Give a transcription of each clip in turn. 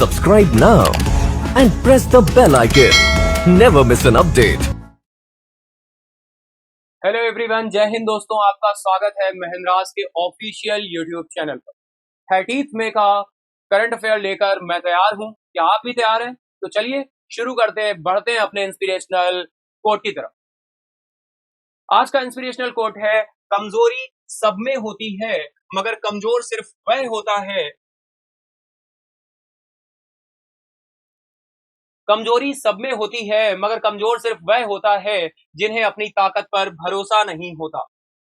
Subscribe now and press the bell icon. Never miss an update. Hello everyone, जय हिंद दोस्तों। आपका स्वागत है महेंद्रास के ऑफिशियल यूट्यूब चैनल पर। 30 मई का करंट अफेयर लेकर मैं तैयार हूं। क्या आप भी तैयार हैं? तो चलिए शुरू करते हैं, बढ़ते हैं अपने इंस्पिरेशनल कोट की तरफ। आज का इंस्पिरेशनल कोट है, कमजोरी सब में होती है मगर कमजोर सिर्फ वह होता है कमजोरी सब में होती है मगर कमजोर सिर्फ वह होता है जिन्हें अपनी ताकत पर भरोसा नहीं होता।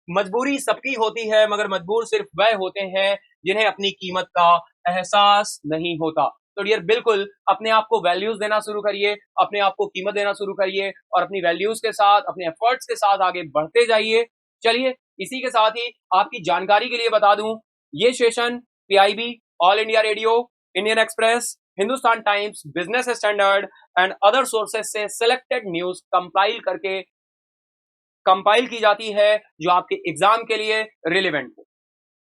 मजबूरी सबकी होती है मगर मजबूर सिर्फ वह होते हैं जिन्हें अपनी कीमत का एहसास नहीं होता। तो डियर, बिल्कुल अपने आप को वैल्यूज देना शुरू करिए, अपने आप को कीमत देना शुरू करिए और अपनी वैल्यूज के साथ, अपने एफर्ट्स के साथ आगे बढ़ते जाइए। चलिए, इसी के साथ ही आपकी जानकारी के लिए बता दूं, ये session PIB, all India radio, Indian express, Hindustan times, business standard and other sources से सिलेक्टेड न्यूज कंपाइल की जाती है जो आपके एग्जाम के लिए रिलेवेंट हो।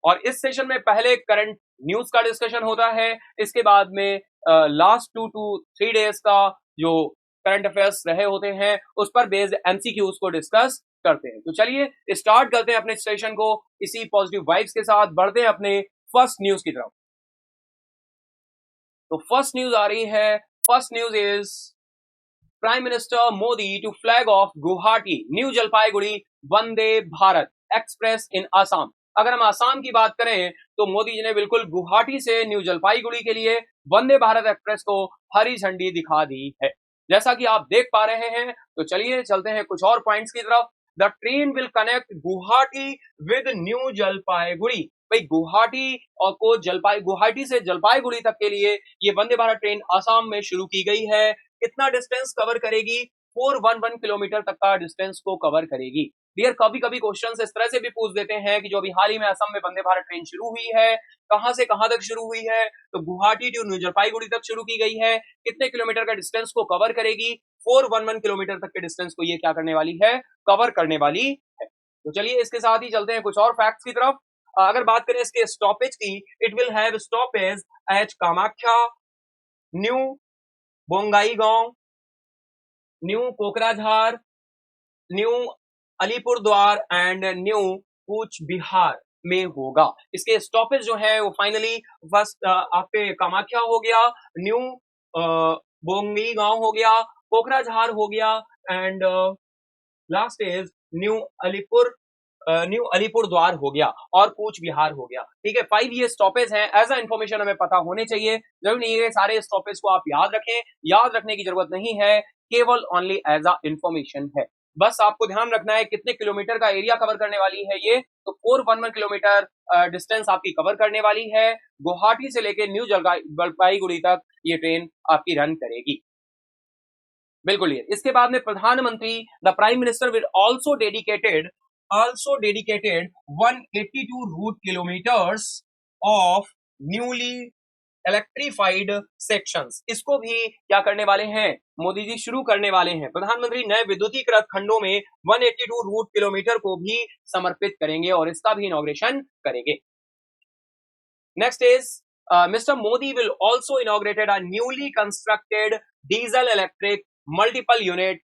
और इस सेशन में पहले करंट न्यूज का डिस्कशन होता है, इसके बाद में लास्ट 2 to 3 डेज का जो करंट अफेयर्स रहे होते हैं उस पर बेस्ड एमसीक्यूज को डिस्कस करते हैं। तो चलिए स्टार्ट करते हैं अपने सेशन को इसी पॉजिटिव वाइब्स के साथ, बढ़ते हैं अपने फर्स्ट न्यूज की तरफ। तो फर्स्ट न्यूज आ रही है, first news is prime minister Modi to flag off Guwahati new Jalpaiguri Vande Bharat express in Assam. अगर हम आसाम की बात करें तो मोदी जी ने बिल्कुल गुवाहाटी से न्यू जलपाईगुड़ी के लिए वंदे भारत एक्सप्रेस को हरी झंडी दिखा दी है, जैसा कि आप देख पा रहे हैं। तो चलिए चलते हैं कुछ और पॉइंट्स की तरफ। The train will connect Guwahati with new Jalpaiguri. भाई गुवाहाटी से जलपाईगुड़ी तक के लिए ये वंदे भारत ट्रेन आसाम में शुरू की गई है। कितना डिस्टेंस कवर करेगी? 411 किलोमीटर तक का डिस्टेंस को कवर करेगी। डियर, कभी कभी क्वेश्चन इस तरह से भी पूछ देते हैं कि जो अभी हाल ही में असम में वंदे भारत ट्रेन शुरू हुई है, कहां से कहां तक शुरू हुई है? तो गुवाहाटी टू न्यू जलपाईगुड़ी तक शुरू की गई है। कितने किलोमीटर का डिस्टेंस को कवर करेगी? 411 किलोमीटर तक के डिस्टेंस को ये क्या करने वाली है? कवर करने वाली है। तो चलिए इसके साथ ही चलते हैं कुछ और फैक्ट्स की तरफ। अगर बात करें इसके स्टॉपेज की, it will have stoppage at Kamakhya, new Bongaigaon, new Kokrajhar, new Alipurduar and new Cooch Behar में होगा। इसके स्टॉपेज जो है वो फाइनली फर्स्ट आपके कामाख्या हो गया, न्यू बोंगाईगांव हो गया, कोकराझार हो गया and last is new Alipur द्वार हो गया और कूच बिहार हो गया। ठीक है, 5 ये स्टॉपेज हैं। एज अ इंफॉर्मेशन हमें पता होने चाहिए, जरूर नहीं है सारे स्टॉपेज को आप याद रखें, याद रखने की जरूरत नहीं है, केवल ओनली एज अ इंफॉर्मेशन है। बस आपको ध्यान रखना है कितने किलोमीटर का एरिया कवर करने वाली है ये। तो 411 किलोमीटर डिस्टेंस आपकी कवर करने वाली है। गुवाहाटी से लेकर न्यू जलपाईगुड़ी तक ये ट्रेन आपकी रन करेगी। बिल्कुल। ये इसके बाद में प्रधानमंत्री, the prime minister will also dedicated 182 route kilometres of newly electrified sections. इसको भी क्या करने वाले हैं? मोदी जी शुरू करने वाले हैं। प्रधानमंत्री नए विद्युतीकृत खंडों में 182 रूट किलोमीटर को भी समर्पित करेंगे और इसका भी इनॉग्रेशन करेंगे। Next is Mr. Modi will also inaugurated a newly constructed diesel electric multiple unit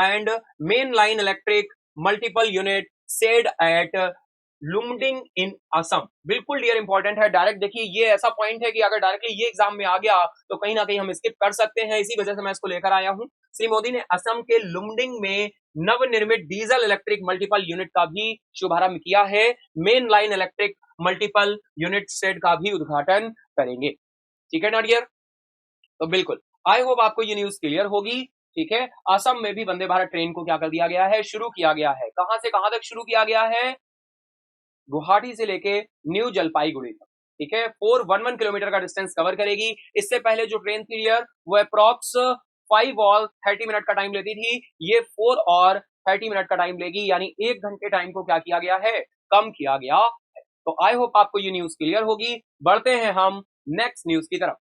and mainline electric multiple unit said at Lumding in Assam. बिल्कुल डियर इंपॉर्टेंट है। डायरेक्ट देखिए, ये ऐसा पॉइंट है कि अगर डायरेक्टली ये एग्जाम में आ गया तो कहीं ना कहीं हम स्किप कर सकते हैं, इसी वजह से मैं इसको लेकर आया हूं। श्री मोदी ने असम के लुमडिंग में नवनिर्मित डीजल इलेक्ट्रिक मल्टीपल यूनिट का भी शुभारंभ किया है। Main line electric multiple unit set का भी उद्घाटन करेंगे। ठीक है ना डियर? तो बिल्कुल आई होप आपको ये न्यूज क्लियर होगी। ठीक है, असम में भी वंदे भारत ट्रेन को क्या कर दिया गया है? शुरू किया गया है। कहां से कहां तक शुरू किया गया है? गुवाहाटी से लेके न्यू जलपाईगुड़ी तक। ठीक है, 411 किलोमीटर का डिस्टेंस कवर करेगी। इससे पहले जो ट्रेन थी यार वो अप्रॉक्स 5 और 30 मिनट का टाइम लेती थी, ये 4 और 30 मिनट का टाइम लेगी, यानी 1 घंटे टाइम को क्या किया गया है? कम किया गया है। तो आई होप आपको ये न्यूज क्लियर होगी। बढ़ते हैं हम नेक्स्ट न्यूज की तरफ।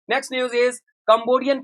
Next news is Cambodian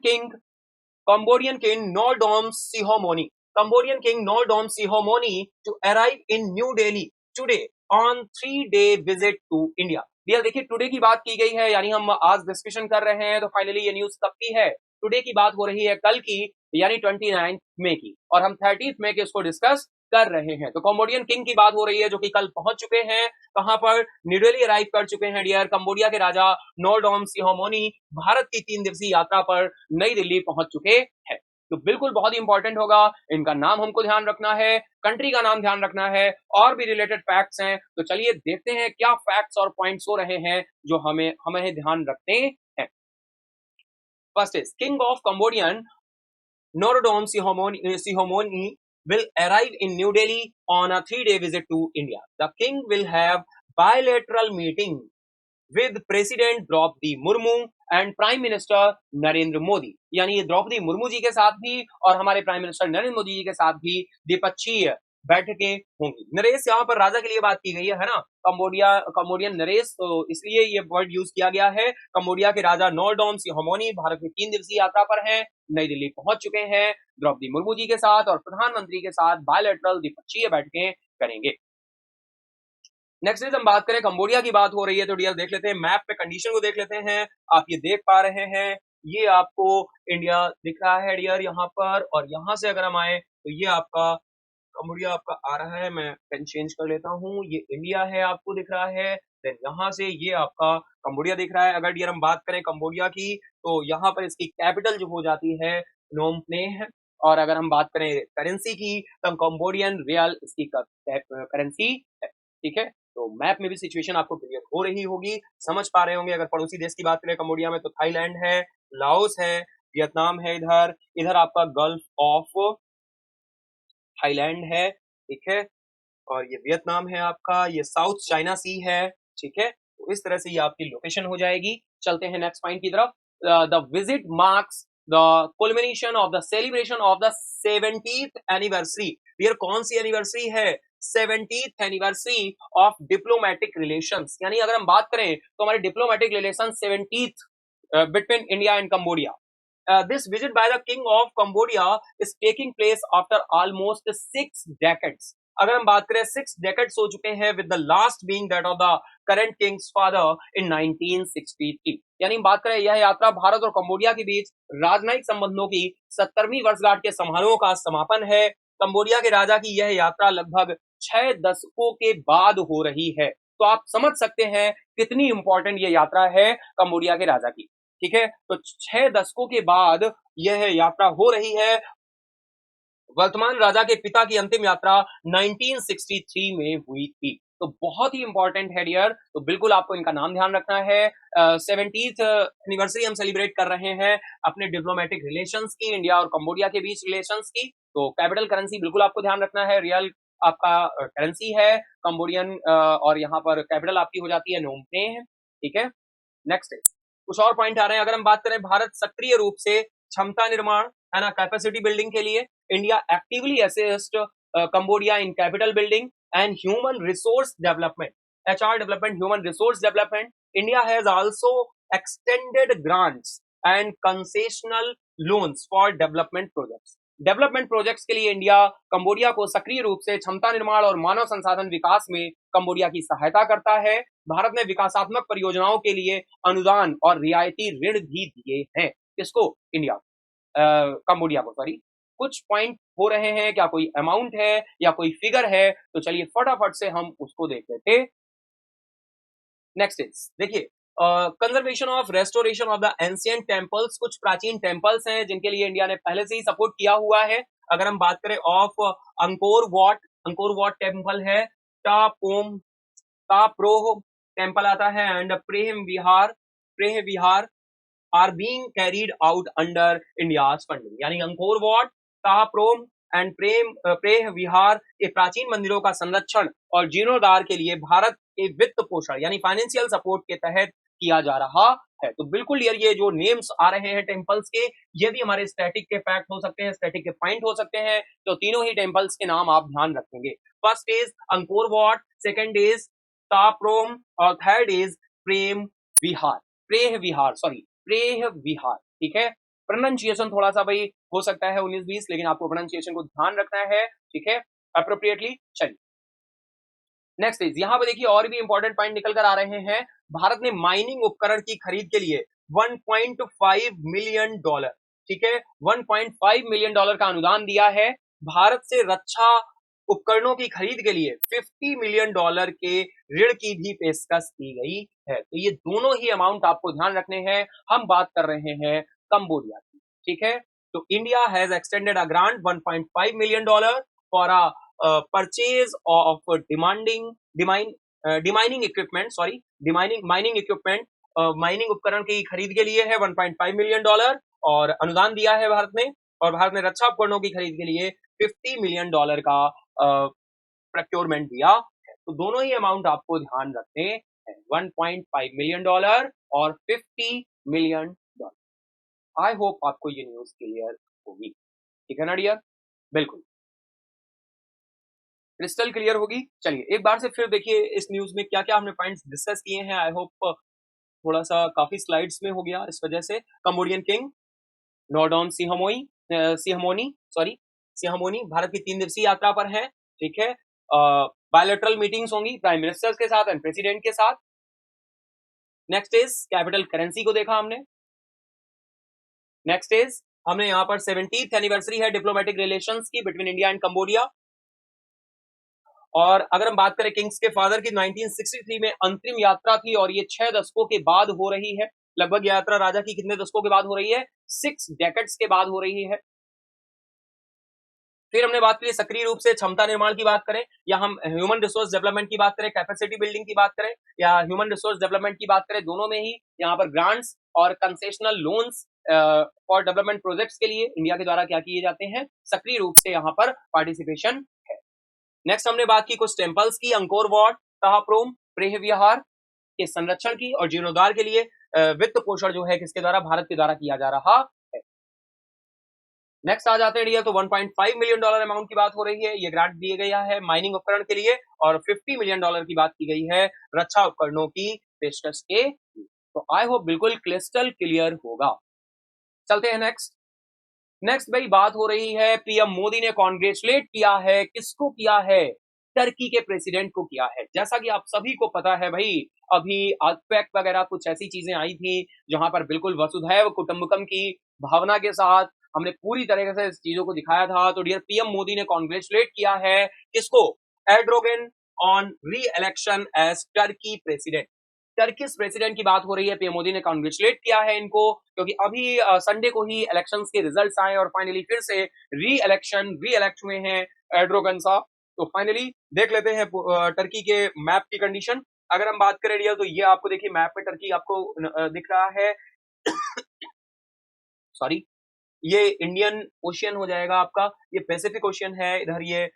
king Norodom Sihamoni Cambodian king Norodom Sihamoni to arrive in New Delhi today on 3-day visit to India. Dear देखिए टुडे की बात की गई है, यानी हम आज डिस्कशन कर रहे हैं, तो फाइनली ये न्यूज कब की है? टुडे की बात हो रही है, कल की, यानी 29 मई की, और हम 30 मई के इसको डिस्कस कर रहे हैं। तो कम्बोडियन किंग की बात हो रही है जो कि कल पहुंच चुके हैं, कहां पर? न्यू दिल्ली अराइव कर चुके हैं डियर। कंबोडिया के राजा नोरोडोम सिहामोनी भारत की 3 दिवसीय यात्रा पर नई दिल्ली पहुंच चुके हैं। तो बिल्कुल बहुत ही इंपॉर्टेंट होगा, इनका नाम हमको ध्यान रखना है, कंट्री का नाम ध्यान रखना है, और भी रिलेटेड फैक्ट्स हैं। तो चलिए देखते हैं क्या फैक्ट्स और पॉइंट्स हो रहे हैं जो हमें ध्यान रखने हैं। First is king of Cambodian Norodom Sihamoni will arrive in New Delhi on a 3-day visit to India. The king will have bilateral meeting with President Draupadi Murmu and prime minister Narendra Modi, यानी ये द्रौपदी मुर्मू जी के साथ भी और हमारे prime minister Narendra Modi ji के साथ भी द्विपक्षीय बैठकें होंगी। नरेश यहाँ पर राजा के लिए बात की गई है ना, कंबोडियन नरेश, तो इसलिए ये वर्ड यूज किया गया है। कंबोडिया के राजा नोरोडोम सिहामोनी भारत में 3 दिवसीय यात्रा पर हैं, नई दिल्ली पहुंच चुके हैं, द्रौपदी मुर्मू जी के साथ और प्रधानमंत्री के साथ बायलैटरल द्विपक्षीय बैठकें करेंगे। नेक्स्ट इज हम बात करें, कंबोडिया की बात हो रही है, तो डियर देख लेते हैं मैप पे कंडीशन को देख लेते हैं। आप ये देख पा रहे हैं, ये आपको इंडिया दिख रहा है डियर यहाँ पर, और यहाँ से अगर हम आए तो ये आपका कंबोडिया आपका आ रहा है। मैं पेन चेंज कर लेता हूँ, ये इंडिया है आपको दिख रहा है, देन यहाँ से ये आपका कंबोडिया दिख रहा है। अगर डियर हम बात करें कंबोडिया की, तो यहाँ पर इसकी कैपिटल जो हो जाती है नोम प्नेम, और अगर हम बात करें करेंसी की, तो कंबोडियन रियल इसकी करेंसी है। ठीक है, तो मैप में भी सिचुएशन आपको क्लियर हो रही होगी, समझ पा रहे होंगे। अगर पड़ोसी देश की बात करें कंबोडिया में, तो थाईलैंड है, लाओस है, वियतनाम है, इधर आपका गल्फ ऑफ थाईलैंड है, ठीक है, और ये वियतनाम है आपका, ये साउथ चाइना सी है, ठीक है। तो इस तरह से ये आपकी लोकेशन हो जाएगी। चलते हैं नेक्स्ट पॉइंट की तरफ। The visit marks the culmination of the celebration of the 70th anniversary. ये कौन सी एनिवर्सरी है? 70th anniversary of diplomatic relations, यानी अगर हम बात करें तो हमारे diplomatic relation 70th between India and Cambodia. This visit by the king of Cambodia is taking place after almost 6 decades. अगर हम बात करें 6 decades हो चुके हैं, with the last being that of the current king's father in 1963. यानी बात करें यह यात्रा भारत और कंबोडिया के बीच राजनयिक संबंधों की 70वीं वर्षगांठ के समारोह का समापन है। कंबोडिया के राजा की यह यात्रा लगभग 6 दशकों के बाद हो रही है। तो आप समझ सकते हैं कितनी इंपॉर्टेंट यह यात्रा है कंबोडिया के राजा की। ठीक है, तो 6 दशकों के बाद यह यात्रा हो रही है। वर्तमान राजा के पिता की अंतिम यात्रा 1963 में हुई थी। तो बहुत ही इंपॉर्टेंट है डियर, तो बिल्कुल आपको इनका नाम ध्यान रखना है। 70th एनिवर्सरी हम सेलिब्रेट कर रहे हैं अपने डिप्लोमेटिक रिलेशंस की, इंडिया और कंबोडिया के बीच रिलेशंस की। तो कैपिटल करेंसी बिल्कुल आपको ध्यान रखना है, रियल आपका करेंसी है कंबोडियन, और यहाँ पर कैपिटल आपकी हो जाती है नोम प्नेम। ठीक है, नेक्स्ट कुछ और पॉइंट आ रहे हैं। अगर हम बात करें, भारत सक्रिय रूप से क्षमता निर्माण है ना, कैपेसिटी बिल्डिंग के लिए India actively assist Cambodia in capital building and human resource development, HR development, human resource development. India has also extended grants and concessional loans for development projects. Development projects के लिए India Cambodia को सक्रिय रूप से क्षमता निर्माण और मानव संसाधन विकास में कंबोडिया की सहायता करता है। भारत ने विकासात्मक परियोजनाओं के लिए अनुदान और रियायती ऋण भी दिए हैं। किसको? इंडिया, कंबोडिया को, सॉरी। कुछ पॉइंट हो रहे हैं, क्या कोई अमाउंट है या कोई फिगर है? तो चलिए फटाफट से हम उसको देख लेते। नेक्स्ट इज देखिए, conservation of restoration of the ancient temples. कुछ प्राचीन टेम्पल्स हैं जिनके लिए इंडिया ने पहले से ही सपोर्ट किया हुआ है। अगर हम बात करें ऑफ अंकोर वॉट टेम्पल है, ताप्रोह टेम्पल आता है, and Preah Vihear are being carried out under India's funding. यानी Angkor Wat, Ta Prohm and Preah Vihear के प्राचीन मंदिरों का संरक्षण और जीर्णोद्धार के लिए भारत के वित्त पोषण यानी फाइनेंशियल सपोर्ट के तहत किया जा रहा है। तो बिल्कुल ये जो नेम्स आ रहे हैं टेम्पल्स के, ये भी हमारे स्टैटिक के फैक्ट हो सकते हैं, स्टैटिक के पॉइंट हो सकते हैं। तो तीनों ही टेम्पल्स के नाम आप ध्यान रखेंगे। First is Angkor Wat, second is Ta Prohm, और थर्ड इज प्रेह विहार। ठीक है, प्रोनाउंसिएशन थोड़ा सा भाई हो सकता है 19-20, लेकिन आपको प्रोनाउंसिएशन को ध्यान रखना है, ठीक है, अप्रोप्रिएटली। चलिए नेक्स्ट इज, यहां पर देखिए और भी इंपॉर्टेंट पॉइंट निकल कर आ रहे हैं। भारत ने माइनिंग उपकरण की खरीद के लिए 1.5 मिलियन डॉलर, ठीक है, 1.5 मिलियन डॉलर का अनुदान दिया है। भारत से रक्षा उपकरणों की खरीद के लिए 50 मिलियन डॉलर के ऋण की भी पेशकश की गई है। तो ये दोनों ही अमाउंट आपको ध्यान रखने हैं। हम बात कर रहे हैं कंबोडिया की, ठीक है। तो India has extended a grant 1.5 million dollar for a purchase of demining equipment, sorry, mining equipment, mining उपकरण की खरीद के लिए है 1.5 मिलियन डॉलर, और अनुदान दिया है भारत ने। और भारत ने रक्षा उपकरणों की खरीद के लिए 50 मिलियन डॉलर का प्रोक्योरमेंट दिया है। तो दोनों ही अमाउंट आपको ध्यान रखने हैं, 1.5 मिलियन डॉलर और 50 मिलियन डॉलर। आई होप आपको ये न्यूज क्लियर होगी, ठीक है ना डियर? बिल्कुल क्रिस्टल क्लियर होगी। चलिए एक बार से फिर देखिए इस न्यूज में क्या क्या हमने पॉइंट्स डिस्कस किए हैं। आई होप थोड़ा सा काफी स्लाइड्स में हो गया इस वजह से। कंबोडियन किंग नोर्डॉन सिहमोनी, सॉरी, सिहमोनी भारत की 3 दिवसीय यात्रा पर है, ठीक है। बायलैटरल मीटिंग्स होंगी प्राइम मिनिस्टर्स के साथ एंड प्रेसिडेंट के साथ। नेक्स्ट इज कैपिटल करेंसी को देखा हमने। नेक्स्ट इज हमने यहाँ पर 70th एनिवर्सरी है डिप्लोमेटिक रिलेशंस की बिटवीन इंडिया एंड कंबोडिया। और अगर हम बात करें किंग्स के फादर की, 1963 में अंतरिम यात्रा थी और ये 6 दशकों के बाद हो रही है। लगभग यात्रा राजा की कितने दशकों के बाद हो रही है? 6 डेकेड्स के बाद हो रही है। फिर हमने बात की सक्रिय रूप से क्षमता निर्माण की बात करें, या हम ह्यूमन रिसोर्स डेवलपमेंट की बात करें, कैपेसिटी बिल्डिंग की बात करें, या ह्यूमन रिसोर्स डेवलपमेंट की बात करें, दोनों में ही यहाँ पर ग्रांट्स और concessional loans for development projects के लिए इंडिया के द्वारा क्या किए जाते हैं, सक्रिय रूप से यहाँ पर पार्टिसिपेशन है। नेक्स्ट हमने बात की कुछ टेम्पल्स की, अंकोर वाट, ताहाप्रोम, प्रेह विहार के संरक्षण की और जीर्णोद्धार के लिए वित्त पोषण जो है किसके द्वारा? भारत के द्वारा किया जा रहा है। नेक्स्ट आ जाते हैं डियर, तो 1.5 मिलियन डॉलर अमाउंट की बात हो रही है, ये ग्रांट दिया गया है माइनिंग उपकरण के लिए, और 50 मिलियन डॉलर की बात की गई है रक्षा उपकरणों की पेशकश के। तो आई होप बिल्कुल क्रिस्टल क्लियर होगा। चलते हैं नेक्स्ट। नेक्स्ट भाई बात हो रही है, पीएम मोदी ने कॉन्ग्रेचुलेट किया है, किसको किया है? टर्की के प्रेसिडेंट को किया है। जैसा कि आप सभी को पता है भाई, अभी अर्थक्वेक वगैरह कुछ ऐसी चीजें आई थी जहां पर बिल्कुल वसुधैव कुटुंबकम की भावना के साथ हमने पूरी तरीके से इस चीजों को दिखाया था। तो डियर पीएम मोदी ने कॉन्ग्रेचुलेट किया है किसको? Erdogan on re election as Turkey president. Turkish president की बात हो रही है, पीएम मोदी ने कॉन्ग्रेचुलेट किया है इनको, क्योंकि अभी संडे को ही इलेक्शंस के रिजल्ट्स आए और फाइनली फिर से री इलेक्ट हुए हैं एर्डोगन साहब। तो फाइनली देख लेते हैं टर्की के मैप की कंडीशन। अगर हम बात करें रियल, तो ये आपको देखिए मैप पे टर्की आपको दिख रहा है। सॉरी, ये इंडियन ओशियन हो जाएगा आपका, ये पैसिफिक ओशियन है, इधर ये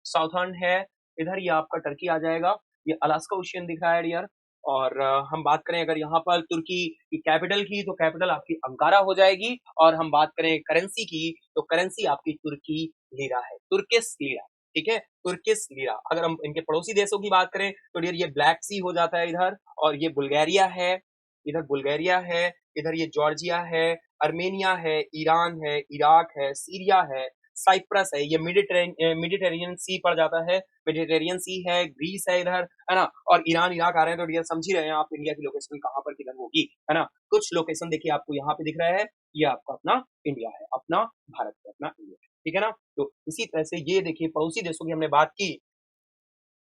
साउथर्न है, इधर ये आपका टर्की आ जाएगा, ये अलास्का ओशियन दिख रहा है डियर। और हम बात करें अगर यहाँ पर तुर्की की कैपिटल की, तो कैपिटल आपकी अंकारा हो जाएगी। और हम बात करें करेंसी की, तो करेंसी आपकी तुर्की लीरा है, तुर्किश लीरा, ठीक है, तुर्किश लीरा। अगर हम इनके पड़ोसी देशों की बात करें तो डियर ये ब्लैक सी हो जाता है इधर, और ये बुल्गारिया है, इधर बुल्गारिया है, इधर ये जॉर्जिया है, अर्मेनिया है, ईरान है, इराक है, सीरिया है, साइप्रस है, ये मेडिटेरेनियन सी पड़ जाता है, मेडिटेरियन सी है, ग्रीस है इधर, है ना, और ईरान इराक आ रहे हैं। तो डियर समझ ही रहे हैं आप इंडिया की लोकेशन कहाँ पर किधर होगी, है ना। कुछ लोकेशन देखिए आपको यहाँ पे दिख रहा है, ये आपका अपना इंडिया है, अपना भारत है, अपना इंडिया है, ठीक है ना। तो इसी तरह से ये देखिए पड़ोसी देशों की हमने बात की,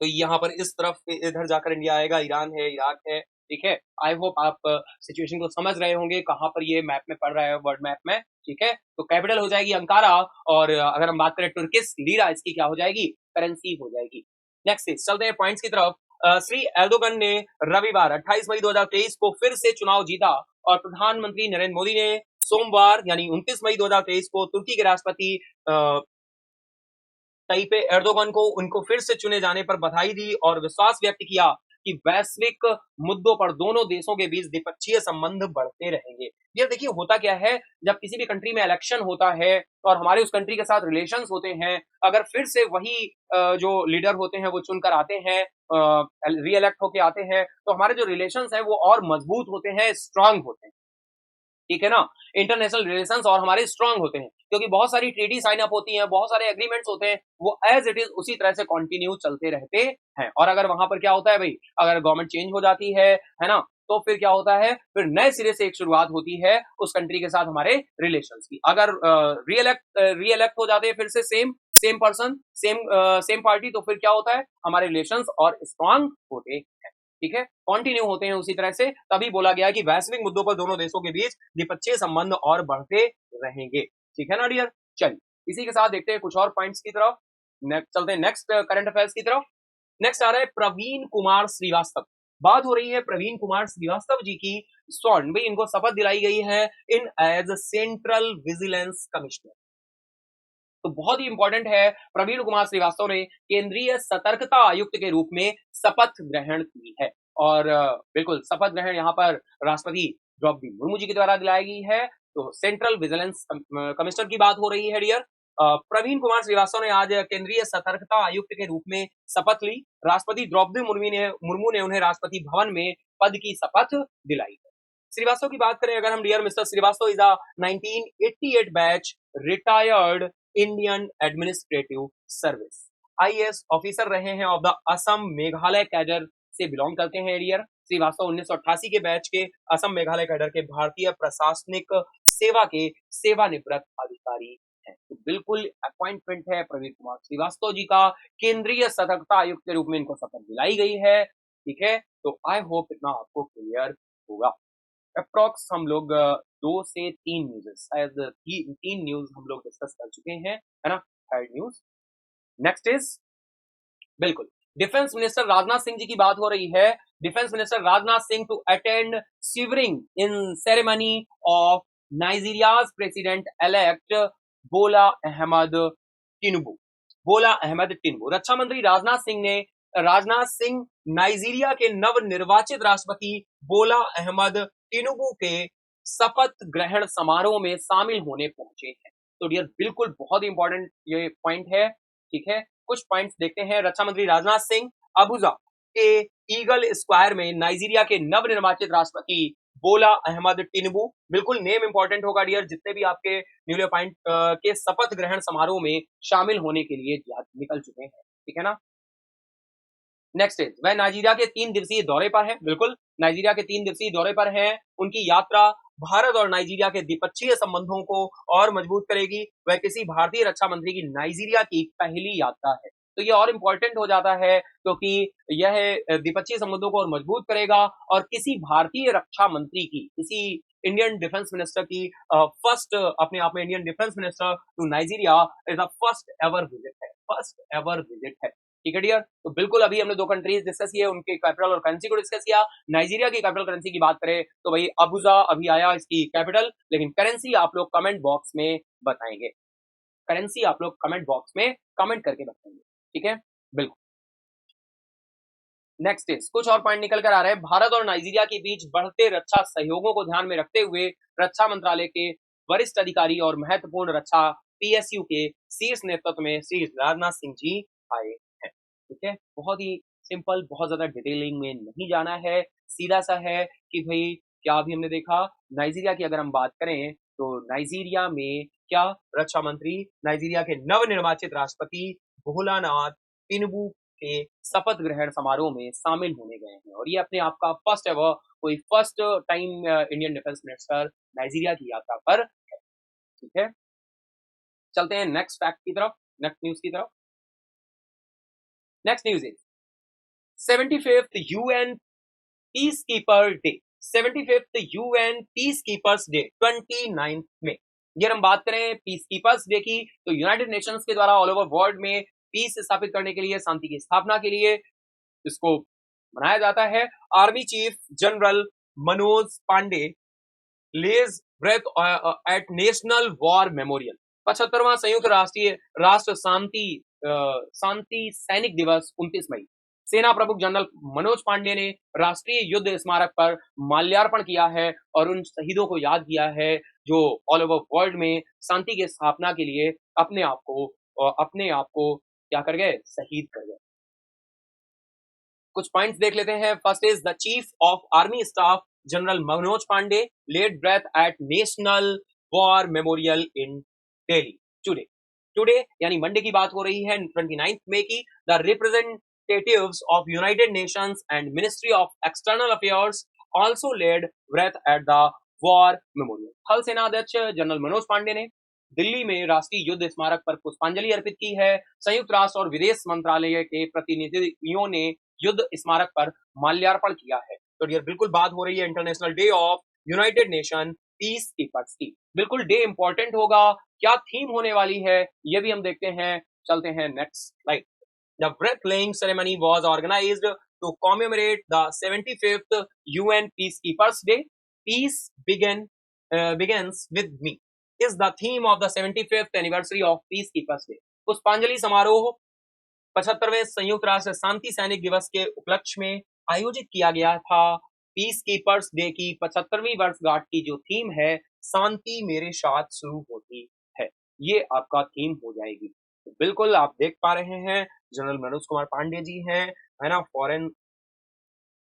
तो यहाँ पर इस तरफ इधर जाकर इंडिया आएगा, ईरान है, इराक है, ठीक है। आई होप आप सिचुएशन को समझ रहे होंगे कहाँ पर ये मैप में पड़ रहा है, वर्ल्ड मैप में, ठीक है। तो कैपिटल हो जाएगी अंकारा, और अगर हम बात करें तुर्किश लीरा, इसकी क्या हो जाएगी? करेंसी हो जाएगी। नेक्स्ट चलते हैं पॉइंट्स की तरफ। श्री एर्दोगन ने रविवार 28 मई 2023 को फिर से चुनाव जीता, और प्रधानमंत्री नरेंद्र मोदी ने सोमवार यानी 29 मई 2023 को तुर्की के राष्ट्रपति ताइप एर्दोगन को उनको फिर से चुने जाने पर बधाई दी और विश्वास व्यक्त किया कि वैश्विक मुद्दों पर दोनों देशों के बीच द्विपक्षीय संबंध बढ़ते रहेंगे। ये देखिए होता क्या है, जब किसी भी कंट्री में इलेक्शन होता है और हमारे उस कंट्री के साथ रिलेशंस होते हैं, अगर फिर से वही जो लीडर होते हैं वो चुनकर आते हैं, री इलेक्ट होके आते हैं, तो हमारे जो रिलेशंस हैं वो और मजबूत होते हैं, स्ट्रांग होते हैं। ठीक है ना। इंटरनेशनल रिलेशंस और हमारे स्ट्रांग होते हैं, क्योंकि बहुत सारी ट्रीटी साइन अप होती हैं, बहुत सारे एग्रीमेंट्स होते हैं, वो एज इट इज उसी तरह से कंटिन्यू चलते रहते हैं। और अगर वहां पर क्या होता है भाई, अगर गवर्नमेंट चेंज हो जाती है ना, तो फिर क्या होता है, फिर नए सिरे से एक शुरुआत होती है उस कंट्री के साथ हमारे रिलेशंस की। अगर रीइलेक्ट हो जाते हैं फिर से same same person same same party, तो फिर क्या होता है, हमारे रिलेशंस और स्ट्रांग होते हैं। ठीक है, कंटिन्यू होते हैं उसी तरह से। तभी बोला गया है कि वैश्विक मुद्दों पर दोनों देशों के बीच द्विपक्षीय संबंध और बढ़ते रहेंगे। ठीक है ना डियर। चलिए इसी के साथ देखते हैं कुछ और पॉइंट्स की तरफ। चलते हैं नेक्स्ट करंट अफेयर्स की तरफ। नेक्स्ट आ रहा है प्रवीण कुमार श्रीवास्तव। बात हो रही है प्रवीण कुमार श्रीवास्तव जी की। स्वर्ण भाई, इनको शपथ दिलाई गई है इन एज सेंट्रल विजिलेंस कमिश्नर। तो बहुत ही इंपॉर्टेंट है, प्रवीण कुमार श्रीवास्तव ने केंद्रीय सतर्कता आयुक्त के रूप में शपथ ग्रहण की है। और बिल्कुल शपथ ग्रहण यहाँ पर राष्ट्रपति द्रौपदी मुर्मू जी के द्वारा दिलाई गई है। तो सेंट्रल विजिलेंस कमिश्नर की बात हो रही है डियर। प्रवीण कुमार श्रीवास्तव ने आज केंद्रीय सतर्कता आयुक्त के रूप में शपथ ली। राष्ट्रपति द्रौपदी मुर्मू ने उन्हें राष्ट्रपति भवन में पद की शपथ दिलाई है। श्रीवास्तव की बात करें अगर हम dear, mister Srivastava is a 1988 batch retired Indian administrative service, IAS officer रहे हैं of the Assam Meghalaya cadre से बिलोंग करते हैं डियर। श्रीवास्तव 1988 के बैच के असम मेघालय कैडर के भारतीय प्रशासनिक सेवा के सेवानिवृत्त अधिकारी हैं। तो बिल्कुल अपॉइंटमेंट है प्रवीण कुमार श्रीवास्तव जी का, केंद्रीय सतर्कता आयुक्त के रूप में इनको शपथ दिलाई गई है। ठीक है, तो आई होप इतना आपको क्लियर होगा। अप्रॉक्स हम लोग 2 से 3 न्यूज़, शायद 3 न्यूज़ हम लोग डिस्कस कर चुके हैं, है ना। थर्ड न्यूज़ नेक्स्ट इज बिल्कुल डिफेंस मिनिस्टर राजनाथ सिंह जी की बात हो रही है। Defence minister Rajnath Singh to attend swearing in ceremony of Nigeria's president elect Bola Ahmed Tinubu. बोला अहमद टिनुबू। रक्षा मंत्री राजनाथ सिंह नाइजीरिया के नव निर्वाचित राष्ट्रपति बोला अहमद टिनुबू के शपथ ग्रहण समारोह में शामिल होने पहुंचे हैं। तो डियर बिल्कुल बहुत ही इंपॉर्टेंट ये पॉइंट है। ठीक है, कुछ पॉइंट्स देखते हैं। रक्षा मंत्री राजनाथ सिंह अबुजा के ईगल स्क्वायर में नाइजीरिया के नव निर्वाचित राष्ट्रपति बोला अहमद टिनुबू, बिल्कुल नेम इंपॉर्टेंट होगा डियर, जितने भी आपके न्यूली अपॉइंट के शपथ ग्रहण समारोह में शामिल होने के लिए निकल चुके हैं। ठीक है ना। नेक्स्ट इज वह नाइजीरिया के 3 दिवसीय दौरे पर हैं। बिल्कुल नाइजीरिया के 3 दिवसीय दौरे पर हैं। उनकी यात्रा भारत और नाइजीरिया के द्विपक्षीय संबंधों को और मजबूत करेगी। वह किसी भारतीय रक्षा मंत्री की नाइजीरिया की पहली यात्रा है। तो ये और इंपॉर्टेंट हो जाता है क्योंकि यह द्विपक्षीय संबंधों को और मजबूत करेगा और किसी भारतीय रक्षा मंत्री की, किसी इंडियन डिफेंस मिनिस्टर की फर्स्ट, अपने आप में Indian defence minister to Nigeria is a first ever visit है। फर्स्ट एवर विजिट है। ठीक है डियर। तो बिल्कुल अभी हमने 2 कंट्रीज डिस्कस किए, उनके कैपिटल और करेंसी को डिस्कस किया। नाइजीरिया की कैपिटल करेंसी की बात करें तो भाई अबुजा अभी आया इसकी कैपिटल, लेकिन करेंसी आप लोग कमेंट बॉक्स में बताएंगे। करेंसी आप लोग कमेंट बॉक्स में कमेंट करके बताएंगे। ठीक है, बिल्कुल। नेक्स्ट इज कुछ और पॉइंट निकल कर आ रहे हैं। भारत और नाइजीरिया के बीच बढ़ते रक्षा सहयोगों को ध्यान में रखते हुए रक्षा मंत्रालय के वरिष्ठ अधिकारी और महत्वपूर्ण रक्षा पीएसयू के शीर्ष नेतृत्व में श्री राजनाथ सिंह जी आए हैं। ठीक है, बहुत ही सिंपल, बहुत ज्यादा डिटेलिंग में नहीं जाना है, सीधा सा है कि भाई क्या अभी हमने देखा नाइजीरिया की अगर हम बात करें तो नाइजीरिया में क्या रक्षा मंत्री नाइजीरिया के नवनिर्वाचित राष्ट्रपति भोलानाथ टिनुबू के शपथ ग्रहण समारोह में शामिल होने गए हैं। और ये अपने आप का फर्स्ट एवर कोई first time Indian defence minister Nigeria की यात्रा पर है। ठीक है, चलते हैं नेक्स्ट फैक्ट की तरफ, नेक्स्ट न्यूज की तरफ। Next news is 75th UN peace keeper day. 75th UN peace keepers day 29 में। ये हम बात करें पीस कीपर्स डे की तो यूनाइटेड नेशंस के द्वारा ऑल ओवर वर्ल्ड में पीस स्थापित करने के लिए, शांति की स्थापना के लिए इसको मनाया जाता है। Army chief general Manoj Pande lays wreath at national war memorial. 75वां संयुक्त राष्ट्र शांति सैनिक दिवस 29 मई। सेना प्रमुख जनरल मनोज पांडे ने राष्ट्रीय युद्ध स्मारक पर माल्यार्पण किया है और उन शहीदों को याद किया है जो ऑल ओवर वर्ल्ड में शांति की स्थापना के लिए अपने आप को क्या कर गए, शहीद कर गए। कुछ पॉइंट्स देख लेते हैं। First is the chief of army staff general Manoj Pande laid breath at National War Memorial in Delhi today यानी मंडे की बात हो रही है 29 मई की। The representatives of United Nations and ministry of external affairs also laid breath at the war memorial. थल सेनाध्यक्ष जनरल मनोज पांडे ने दिल्ली में राष्ट्रीय युद्ध स्मारक पर पुष्पांजलि अर्पित की है। संयुक्त राष्ट्र और विदेश मंत्रालय के प्रतिनिधियों ने युद्ध स्मारक पर माल्यार्पण किया है। तो डियर बिल्कुल बात हो रही है international day of United nation peace keepers की। बिल्कुल डे इंपॉर्टेंट होगा, क्या थीम होने वाली है ये भी हम देखते हैं। चलते हैं next slide. The breath laying ceremony was organized to commemorate the 75th UN Peacekeepers Day. Peace begins with me is the theme of the 75th anniversary of Peacekeepers Day. पुष्पांजलि समारोह 75वें संयुक्त राष्ट्र शांति सैनिक दिवस के उपलक्ष्य में आयोजित किया गया था। पीस कीपर्स डे की 75वीं वर्षगांठ की जो थीम है, शांति मेरे साथ शुरू होती है, ये आपका थीम हो जाएगी। तो बिल्कुल आप देख पा रहे हैं जनरल मनोज कुमार पांडे जी हैं, है ना, फॉरेन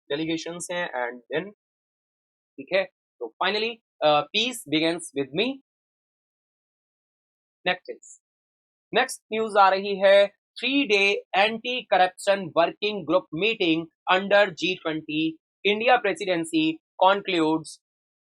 डेलीगेशंस हैं एंड देन ठीक है। तो finally peace begins with me. Next news आ रही है 3-day anti corruption working group meeting under G20 India presidency concludes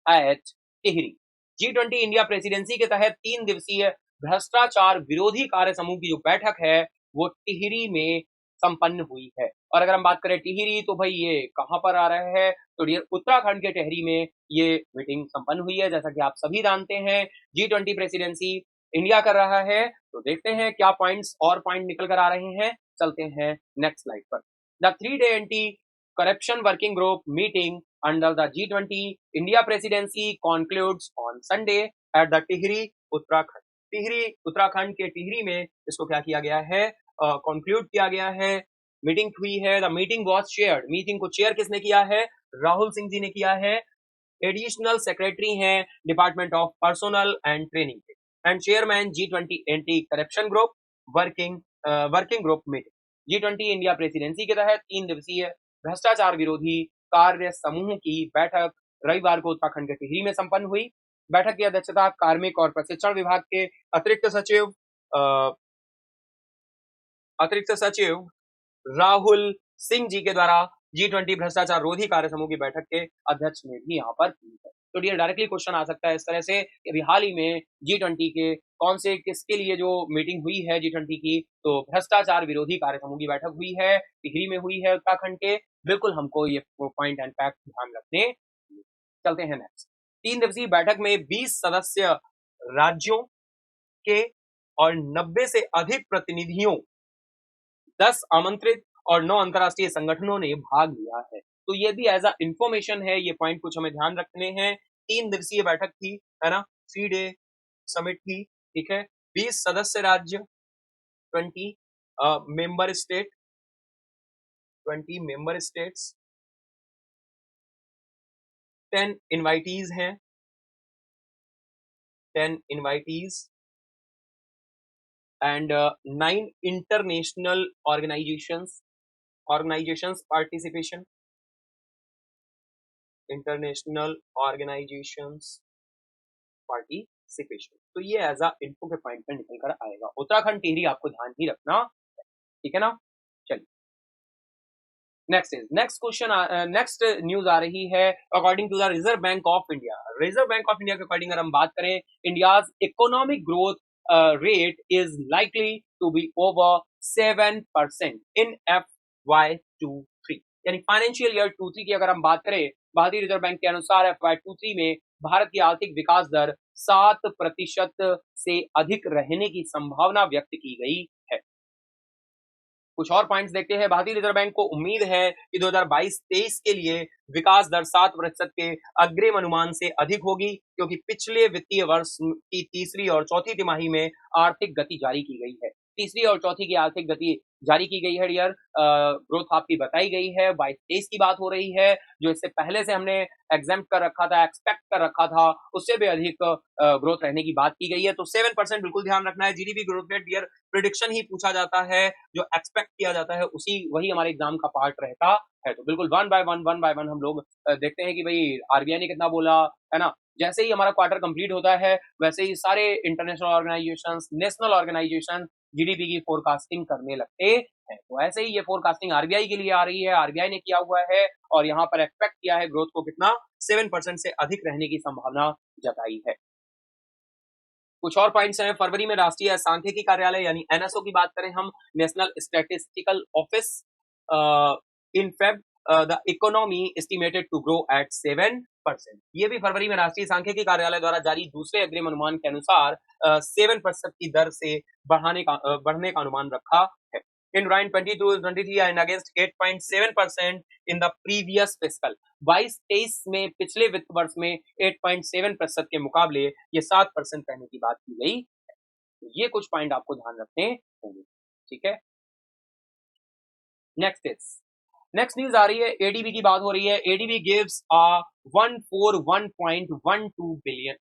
at Tehri. G20 India presidency के तहत 3 दिवसीय भ्रष्टाचार विरोधी कार्य समूह की जो बैठक है वो टिहरी में संपन्न हुई है। और अगर हम बात करें टिहरी तो भाई ये कहां पर आ रहा है, तो डियर उत्तराखंड के टिहरी में ये मीटिंग संपन्न हुई है। जैसा कि आप सभी जानते हैं G20 प्रेसिडेंसी इंडिया कर रहा है, तो देखते हैं क्या पॉइंट्स और पॉइंट निकल कर आ रहे हैं। चलते हैं नेक्स्ट स्लाइड पर। The 3-day anti corruption working group meeting under the G20 India presidency concludes on Sunday at the Tehri Uttarakhand. Tehri Uttarakhand के टिहरी में इसको क्या किया गया है, कॉन्क्लूड किया गया है, मीटिंग हुई है। The meeting was shared, meeting को चेयर किसने किया है, राहुल सिंह जी ने किया है। एडिशनल सेक्रेटरी हैं department of personal and training and chairman G20 anti corruption group working group meeting. G20 India presidency के तहत 3 दिवसीय भ्रष्टाचार विरोधी कार्य समूह की बैठक रविवार को उत्तराखंड के टिहरी में संपन्न हुई। बैठक की अध्यक्षता कार्मिक और प्रशिक्षण विभाग के अतिरिक्त सचिव राहुल सिंह जी के द्वारा G20 भ्रष्टाचार रोधी कार्य समूह की बैठक के अध्यक्ष ने भी यहाँ पर की है। तो डियर डायरेक्टली क्वेश्चन आ सकता है इस तरह से कि अभी हाल ही में G20 के कौन से किसके लिए जो मीटिंग हुई है G20 की, तो भ्रष्टाचार विरोधी कार्य समूह की बैठक हुई है, टिहरी में हुई है उत्तराखंड के। बिल्कुल हमको ये पॉइंट एंड फैक्ट ध्यान रखने। चलते हैं नेक्स्ट। 3 दिवसीय बैठक में 20 सदस्य राज्यों के और 90 से अधिक प्रतिनिधियों, 10 आमंत्रित और 9 अंतरराष्ट्रीय संगठनों ने भाग लिया है। तो ये भी एज अ इंफॉर्मेशन है, ये पॉइंट कुछ हमें ध्यान रखने हैं। 3 दिवसीय बैठक थी, है ना, 3-day समिट थी, ठीक है। 20 सदस्य राज्य, 20 member state, 20 member states, 10 invitees हैं, 10 invitees and 9 international organizations participation, international organizations participation। तो ये एज अ इन्फो के पॉइंट पर निकल कर आएगा। उत्तराखंड टिहरी आपको ध्यान ही रखना, ठीक है ना। चलिए नेक्स्ट न्यूज आ रही है according to the reserve bank of India. Reserve bank of India के अकॉर्डिंग अगर हम बात करें, India's economic growth rate is likely to be over 7% in FY23। यानी फाइनेंशियल ईयर 23 की अगर हम बात करें, भारतीय रिजर्व बैंक के अनुसार FY23 में भारत की आर्थिक विकास दर 7% से अधिक रहने की संभावना व्यक्त की गई है। कुछ और पॉइंट्स देखते हैं। भारतीय रिजर्व बैंक को उम्मीद है कि 2022-23 के लिए विकास दर 7% के अग्रिम अनुमान से अधिक होगी, क्योंकि पिछले वित्तीय वर्ष की तीसरी और चौथी तिमाही में आर्थिक गति जारी की गई है। तीसरी और चौथी की आर्थिक गति जारी की गई है डियर। ग्रोथ आपकी बताई गई है, 22-23 की बात हो रही है, जो इससे पहले से हमने एग्जेम्प्ट कर रखा था, एक्सपेक्ट कर रखा था, उससे भी अधिक ग्रोथ रहने की बात की गई है। तो 7% बिल्कुल ध्यान रखना है। GDP growth rate dear prediction ही पूछा जाता है, जो एक्सपेक्ट किया जाता है उसी वही हमारे एग्जाम का पार्ट रहता है। तो बिल्कुल वन बाय वन हम लोग देखते हैं कि भाई आरबीआई ने कितना बोला, है ना। जैसे ही हमारा क्वार्टर कंप्लीट होता है, वैसे ही सारे international organizations, national organization GDP की फोरकास्टिंग करने लगते हैं। तो ऐसे ही ये फोरकास्टिंग आरबीआई के लिए आ रही है, आरबीआई ने किया हुआ है और यहाँ पर एक्सपेक्ट किया है ग्रोथ को कितना 7% से अधिक रहने की संभावना जताई है। कुछ और पॉइंट्स हैं। फरवरी में राष्ट्रीय सांख्यिकी कार्यालय यानी एनएसओ की बात करें हम, national statistical office, in Feb the economy estimated to grow at 7%। ये भी फरवरी में राष्ट्रीय सांख्यिकी कार्यालय द्वारा जारी दूसरे अग्रिम अनुमान के अनुसार 7% की दर से बढ़ने का अनुमान रखा है। इन राइन 22-23 and against 8.7% in the previous fiscal. 22-23 में पिछले वित्त वर्ष में 8.7% के मुकाबले ये 7% रहने की बात की गई। तो ये कुछ पॉइंट आपको ध्यान रखने होंगे, ठीक है। नेक्स्ट न्यूज आ रही है, एडीबी की बात हो रही है। ADB gives a 141.12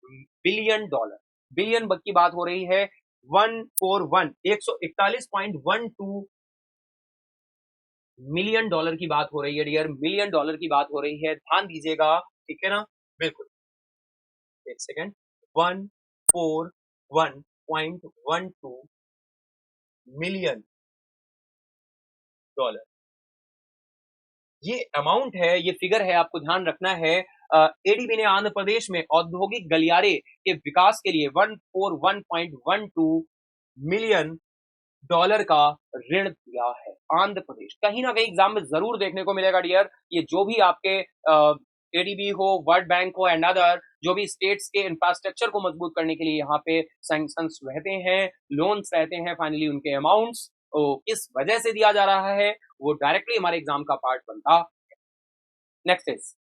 billion dollar, billion की बात हो रही है। 141.12 मिलियन डॉलर की बात हो रही है डियर, मिलियन डॉलर की बात हो रही है, ध्यान दीजिएगा, ठीक है ना। बिल्कुल, एक सेकेंड। 141.12 मिलियन डॉलर, ये अमाउंट है, ये फिगर है, आपको ध्यान रखना है। एडीबी ने आंध्र प्रदेश में औद्योगिक गलियारे के विकास के लिए 141.12 मिलियन डॉलर का ऋण दिया है। आंध्र प्रदेश कहीं ना कहीं एग्जाम में जरूर देखने को मिलेगा डियर। ये जो भी आपके एडीबी हो, वर्ल्ड बैंक हो एंड अदर जो भी स्टेट्स के इंफ्रास्ट्रक्चर को मजबूत करने के लिए यहाँ पे सैंक्शंस रहते हैं, लोन्स रहते हैं, फाइनली उनके अमाउंट्स किस वजह से दिया जा रहा है वो डायरेक्टली हमारे एग्जाम का पार्ट बनता है। नेक्स्ट इज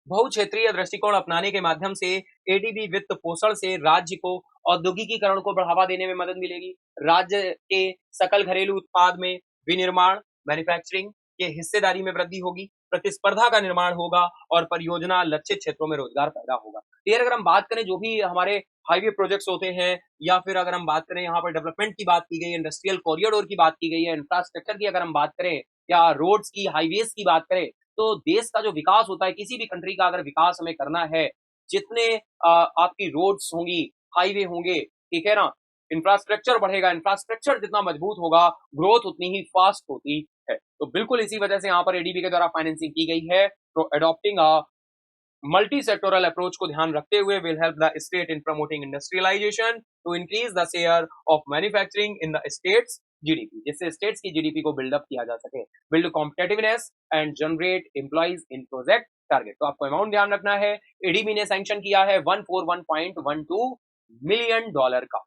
बहुक्षेत्रीय दृष्टिकोण अपनाने के माध्यम से एडीबी वित्त पोषण से राज्य को औद्योगिकीकरण को बढ़ावा देने में मदद मिलेगी। राज्य के सकल घरेलू उत्पाद में विनिर्माण, मैन्युफैक्चरिंग के हिस्सेदारी में वृद्धि होगी, प्रतिस्पर्धा का निर्माण होगा और परियोजना लक्षित क्षेत्रों में रोजगार पैदा होगा। फिर अगर हम बात करें जो भी हमारे हाईवे प्रोजेक्ट्स होते हैं, या फिर अगर हम बात करें यहाँ पर डेवलपमेंट की बात की गई है, इंडस्ट्रियल कॉरिडोर की बात की गई है, इंफ्रास्ट्रक्चर की अगर हम बात करें या रोड्स की, हाईवेज की बात करें, तो देश का जो विकास होता है, किसी भी कंट्री का अगर विकास हमें करना है, जितने आपकी रोड्स होंगी, हाईवे होंगे, ठीक है ना, इंफ्रास्ट्रक्चर बढ़ेगा, इंफ्रास्ट्रक्चर जितना मजबूत होगा, ग्रोथ उतनी ही फास्ट होती है। तो बिल्कुल इसी वजह से यहाँ पर एडीबी के द्वारा फाइनेंसिंग की गई है। तो adopting a multi sectoral approach को ध्यान रखते हुए will help the state in promoting industrialization to increase the share of manufacturing in the state's GDP, जिससे स्टेट्स की जीडीपी को बिल्डअप किया जा सके, build competitiveness and generate employees in project target. तो आपको अमाउंट ध्यान रखना है, एडीबी ने सैंक्शन किया है 141.12 मिलियन डॉलर का।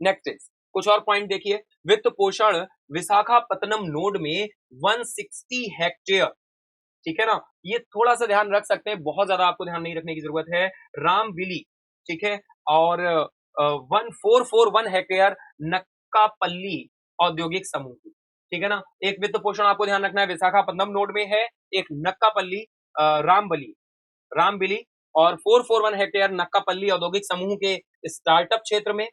नेक्स्ट इज कुछ और पॉइंट देखिए, वित्त पोषण विशाखापत्तनम नोड में 160 हेक्टेयर, ठीक है ना, ये थोड़ा सा ध्यान रख सकते हैं, बहुत ज्यादा आपको ध्यान नहीं रखने की जरूरत है। रामविली, ठीक है, और 1441 हेक्टेयर नक्कापल्ली औद्योगिक समूह की, ठीक है ना। एक वित्त पोषण आपको ध्यान रखना है विशाखापत्तनम नोड में है, एक नक्कापल्ली रामबिली और 441 हेक्टेयर नक्कापल्ली औद्योगिक समूह के स्टार्टअप क्षेत्र में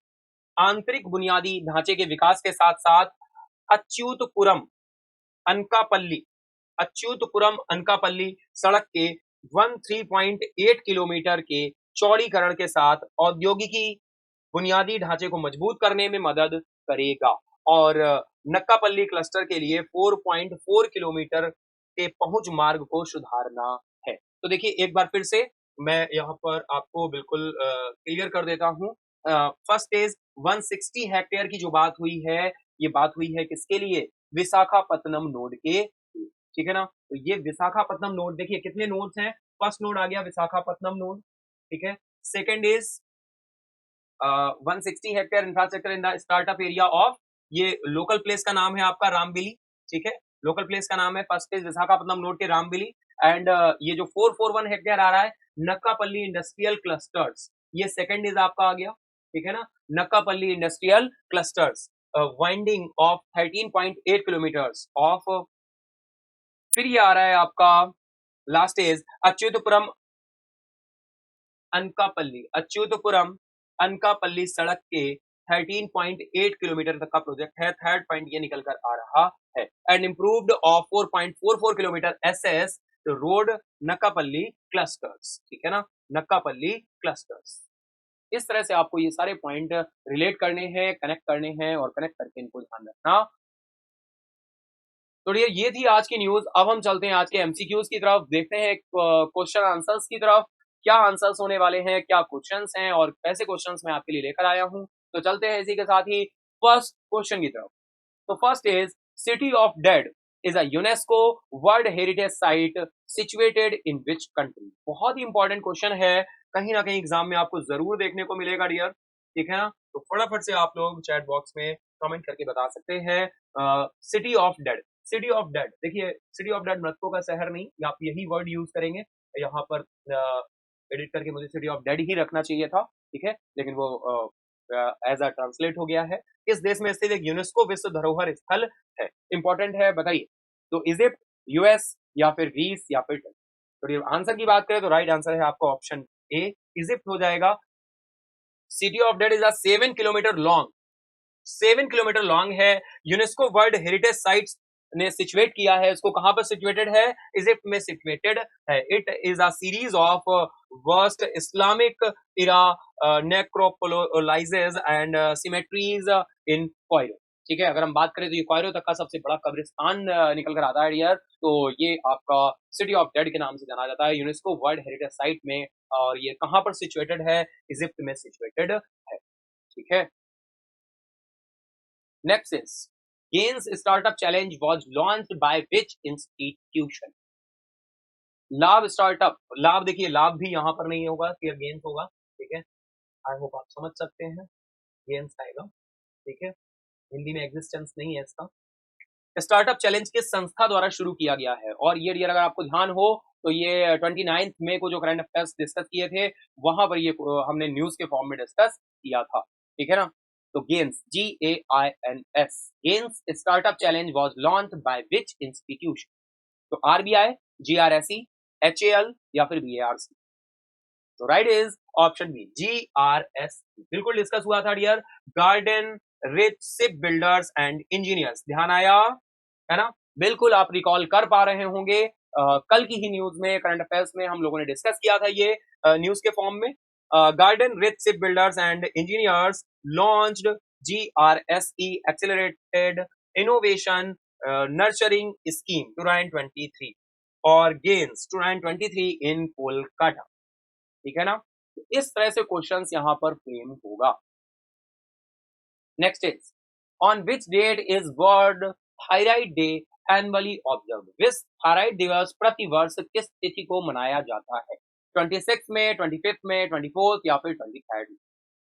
आंतरिक बुनियादी ढांचे के विकास के साथ साथ अच्युतपुरम अनकापल्ली अच्युतपुरम अनकापल्ली सड़क के 13.8 किलोमीटर के चौड़ीकरण के साथ औद्योगिकी बुनियादी ढांचे को मजबूत करने में मदद करेगा और नक्कापल्ली क्लस्टर के लिए 4.4 किलोमीटर के पहुंच मार्ग को सुधारना है। तो देखिए एक बार फिर से मैं यहाँ पर आपको बिल्कुल क्लियर कर देता हूँ। फर्स्ट इज 160 हेक्टेयर की जो बात हुई है, ये बात हुई है किसके लिए? विशाखापत्तनम नोड के, ठीक है ना। तो ये विशाखापत्तनम नोड, देखिए कितने नोड्स हैं, फर्स्ट नोड आ गया विशाखापत्तनम नोड, ठीक है। Second is 160 hectare infrastructure in the startup area of, ये लोकल प्लेस का नाम है आपका रामबिली, ठीक है, लोकल प्लेस का नाम है। फर्स्ट इज विशाखापत्तनम नोड के रामबिली एंड ये जो 441 हेक्टेयर आ रहा है नक्कापल्ली इंडस्ट्रियल क्लस्टर्स, ये सेकंड इज आपका आ गया, ठीक है ना, Nakkapalli industrial clusters winding of 13.8 kilometres of, फिर ये आ रहा है आपका लास्ट इज अच्युतपुरम अनकापल्ली सड़क के 13.8 किलोमीटर तक का प्रोजेक्ट है। थर्ड पॉइंट ये निकल कर आ रहा है। And improved of 4.44 kilometre SS road Nakkapalli clusters, ठीक है ना, नक्कापल्ली क्लस्टर्स। इस तरह से आपको ये सारे पॉइंट रिलेट करने हैं, कनेक्ट करने हैं और कनेक्ट करके इनको ध्यान रखना। तो ये थी आज की न्यूज। अब हम चलते हैं आज के एमसीक्यूज की तरफ, देखते हैं क्वेश्चन आंसर्स की तरफ, क्या आंसर्स होने वाले हैं, क्या क्वेश्चंस हैं और कैसे क्वेश्चंस मैं आपके लिए लेकर आया हूं। तो चलते हैं इसी के साथ ही फर्स्ट क्वेश्चन की तरफ। तो first is city of dead is a UNESCO world heritage site situated in which country. बहुत ही इंपॉर्टेंट क्वेश्चन है, कहीं ना कहीं एग्जाम में आपको जरूर देखने को मिलेगा डियर, ठीक है ना। तो फटाफट से आप लोग चैट बॉक्स में कमेंट करके बता सकते हैं city of dead. City of dead, देखिए सिटी ऑफ डेड मृतकों का शहर नहीं, आप यही वर्ड यूज करेंगे यहाँ पर। एडिट करके मुझे सिटी ऑफ डेड ही रखना चाहिए था, ठीक है, लेकिन वो एज अ ट्रांसलेट हो गया है। इस देश में स्थित एक यूनेस्को विश्व धरोहर स्थल है। इंपॉर्टेंट है, बताइए। तो इजिप्ट, यूएस या फिर ग्रीस या फिर टर्की। तो आंसर की बात करें तो राइट आंसर है आपका ऑप्शन ए, इजिप्ट हो जाएगा। City of dead is a 7 kilometre long, 7 kilometre long है। यूनेस्को वर्ल्ड हेरिटेज साइट्स ने सिचुएट किया है, इसको कहां पर सिचुएटेड है, इजिप्ट में सिचुएटेड है। It is a series of worst Islamic era necropolises and cemeteries in Cairo, ठीक है। अगर हम बात करें तो ये कायरो तक का सबसे बड़ा कब्रिस्तान निकल कर आता है डियर। तो ये आपका सिटी ऑफ डेड के नाम से जाना जाता है यूनेस्को वर्ल्ड हेरिटेज साइट में, और ये कहां पर सिचुएटेड है, इजिप्ट में सिचुएटेड है, ठीक है। Next is Gaines Startup Challenge was launched by which institution? लाभ स्टार्टअप, लाभ देखिए लाभ भी यहाँ पर नहीं होगा, फिर गेन्स होगा, ठीक है। आई होप आप समझ सकते हैं, गेन्स आएगा, ठीक है। हिंदी में एग्जिस्टेंस नहीं है इसका। स्टार्टअप चैलेंज किस संस्था द्वारा शुरू किया गया है, और ये डियर अगर आपको ध्यान हो तो ये 29 मई को जो करंट अफेयर्स डिस्कस किए थे वहां पर ये हमने न्यूज के फॉर्म में डिस्कस किया था, ठीक है ना। तो gains, GAINS, gains startup challenge was launched by which institution? तो RBI, GRSE, HAL या फिर BARC। तो right is option B, GRSE। बिल्कुल डिस्कस हुआ था dear, Garden rich ship builders and Engineers. ध्यान आया है ना, बिल्कुल आप रिकॉल कर पा रहे होंगे। कल की ही न्यूज में करंट अफेयर्स में हम लोगों ने डिस्कस किया था ये न्यूज के फॉर्म में। Garden rich ship builders and engineers launched GRSE accelerated innovation nurturing scheme 2023 और गेन्स 2023 इन कोलकाता, ठीक है ना। तो इस तरह से क्वेश्चंस यहां पर फ्रेम होगा। Next is on which date is world thyroid day annually observe? विश्व थायराइड दिवस प्रतिवर्ष किस तिथि को मनाया जाता है? 26 में, 25 में, 24 या फिर 23 में?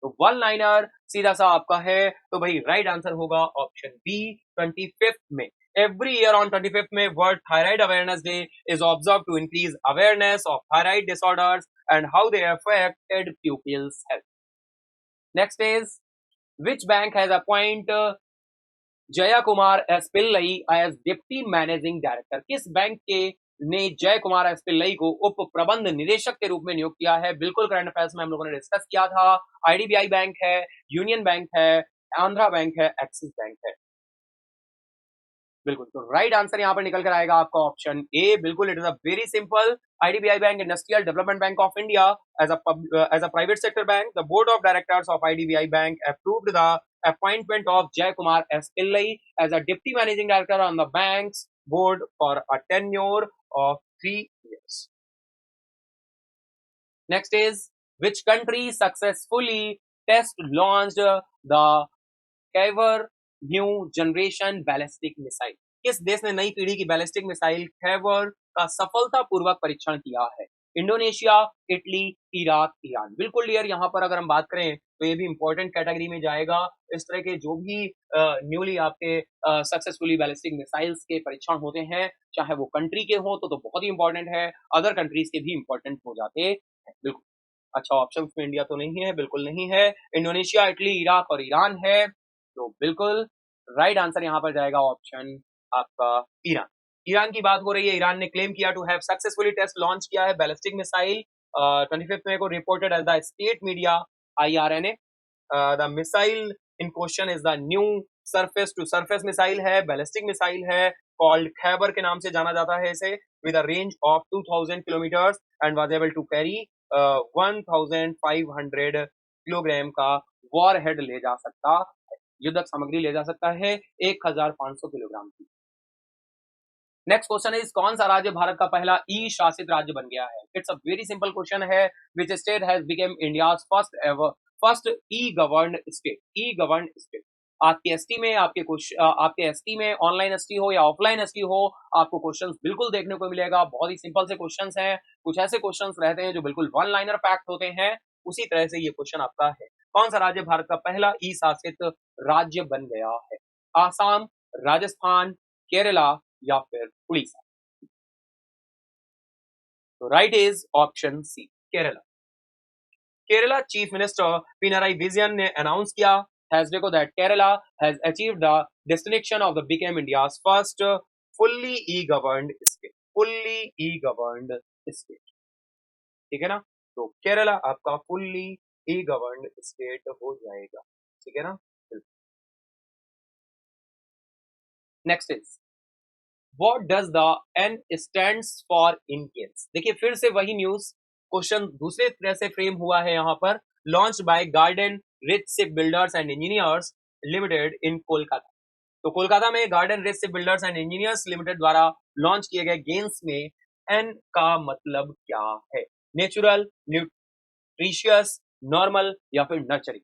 तो वन लाइनर सीधा सा आपका है, तो भाई राइट आंसर होगा ऑप्शन बी, 25 में। Every year on 25th May, World Thyroid Awareness Day is observed to increase awareness of thyroid disorders and how they affected pupils' health. Next is, which bank has appointed Jaya Kumar S Pillai as deputy managing director? किस बैंक के ने जय Kumar S Pillai को उप प्रबंध निदेशक के रूप में नियुक्त किया है? बिल्कुल करंट अफेयर्स में हम लोगों ने डिस्कस किया था। IDBI बैंक है, यूनियन बैंक है, आंध्रा बैंक है, एक्सिस बैंक है। बिल्कुल, तो राइट आंसर यहां पर निकल कर आएगा आपका ऑप्शन ए। बिल्कुल, it is a very simple. IDBI bank industrial development bank of India as a private sector bank, the board of directors of IDBI bank approved the appointment of Jay Kumar S. Pillai as a deputy managing director on the bank's board for a tenure of 3 years. Next is, which country successfully test launched the Kyber new generation ballistic missile? किस देश ने नई पीढ़ी की ballistic missile Khyber का सफलतापूर्वक परीक्षण किया है? Indonesia, Italy, Iraq, Iran. बिल्कुल डियर, यहाँ पर अगर हम बात करें तो ये भी इंपॉर्टेंट कैटेगरी में जाएगा। इस तरह के जो भी न्यूली आपके सक्सेसफुली बैलिस्टिक मिसाइल्स के परीक्षण होते हैं, चाहे वो कंट्री के हों तो बहुत ही इंपॉर्टेंट है, अदर कंट्रीज के भी इंपॉर्टेंट हो जाते हैं। बिल्कुल, अच्छा ऑप्शन में इंडिया तो नहीं है, बिल्कुल नहीं है। इंडोनेशिया, इटली, इराक और ईरान है। तो बिल्कुल राइट आंसर यहाँ पर जाएगा ऑप्शन आपका ईरान। ईरान की बात हो रही है। ईरान ने क्लेम किया to have successfully test launch किया है बैलिस्टिक मिसाइल 25 मई को, reported as the state media IRNA। The missile in question is the new surface to surface missile है, बैलिस्टिक मिसाइल है, कॉल्ड खैबर के नाम से जाना जाता है इसे, with a range of 2000 kilometres and was able to carry 1500 kilogram का वॉर हेड ले जा सकता है, युद्धक सामग्री ले जा सकता है 1500 किलोग्राम की। नेक्स्ट क्वेश्चन इज कौन सा राज्य भारत का पहला ई शासित राज्य बन गया है? It's a very simple question है। Which state has become India's first e governed state? E governed state. आपके एसटी में आपके एसटी में ऑनलाइन एसटी हो या ऑफलाइन एसटी हो, आपको क्वेश्चंस बिल्कुल देखने को मिलेगा। बहुत ही सिंपल से क्वेश्चंस हैं। कुछ ऐसे क्वेश्चंस रहते हैं जो बिल्कुल वन लाइनर फैक्ट होते हैं, उसी तरह से ये क्वेश्चन आपका है। कौन सा राज्य भारत का पहला ई शासित राज्य बन गया है? आसाम, राजस्थान, केरला या फिर उड़ीसा? तो right is option C, Kerala. Kerala chief minister Pinarayi Vijayan ने अनाउंस किया Thursday को that Kerala has achieved the destination of the became India's first fully e-governed state, fully e-governed state, ठीक है ना? तो केरला आपका fully e-governed state हो जाएगा, ठीक है ना? Next is What does the N stands for in case? देखिए फिर से वही न्यूज क्वेश्चन दूसरे तरह से फ्रेम हुआ है यहाँ पर। Launch by Garden rich ship builders and Engineers Limited in Kolkata. तो कोलकाता में Garden rich ship builders and Engineers Limited द्वारा लॉन्च किए गए गेम्स में एन का मतलब क्या है? नेचुरल, न्यूट्रिशियस, नॉर्मल या फिर नर्चरिंग?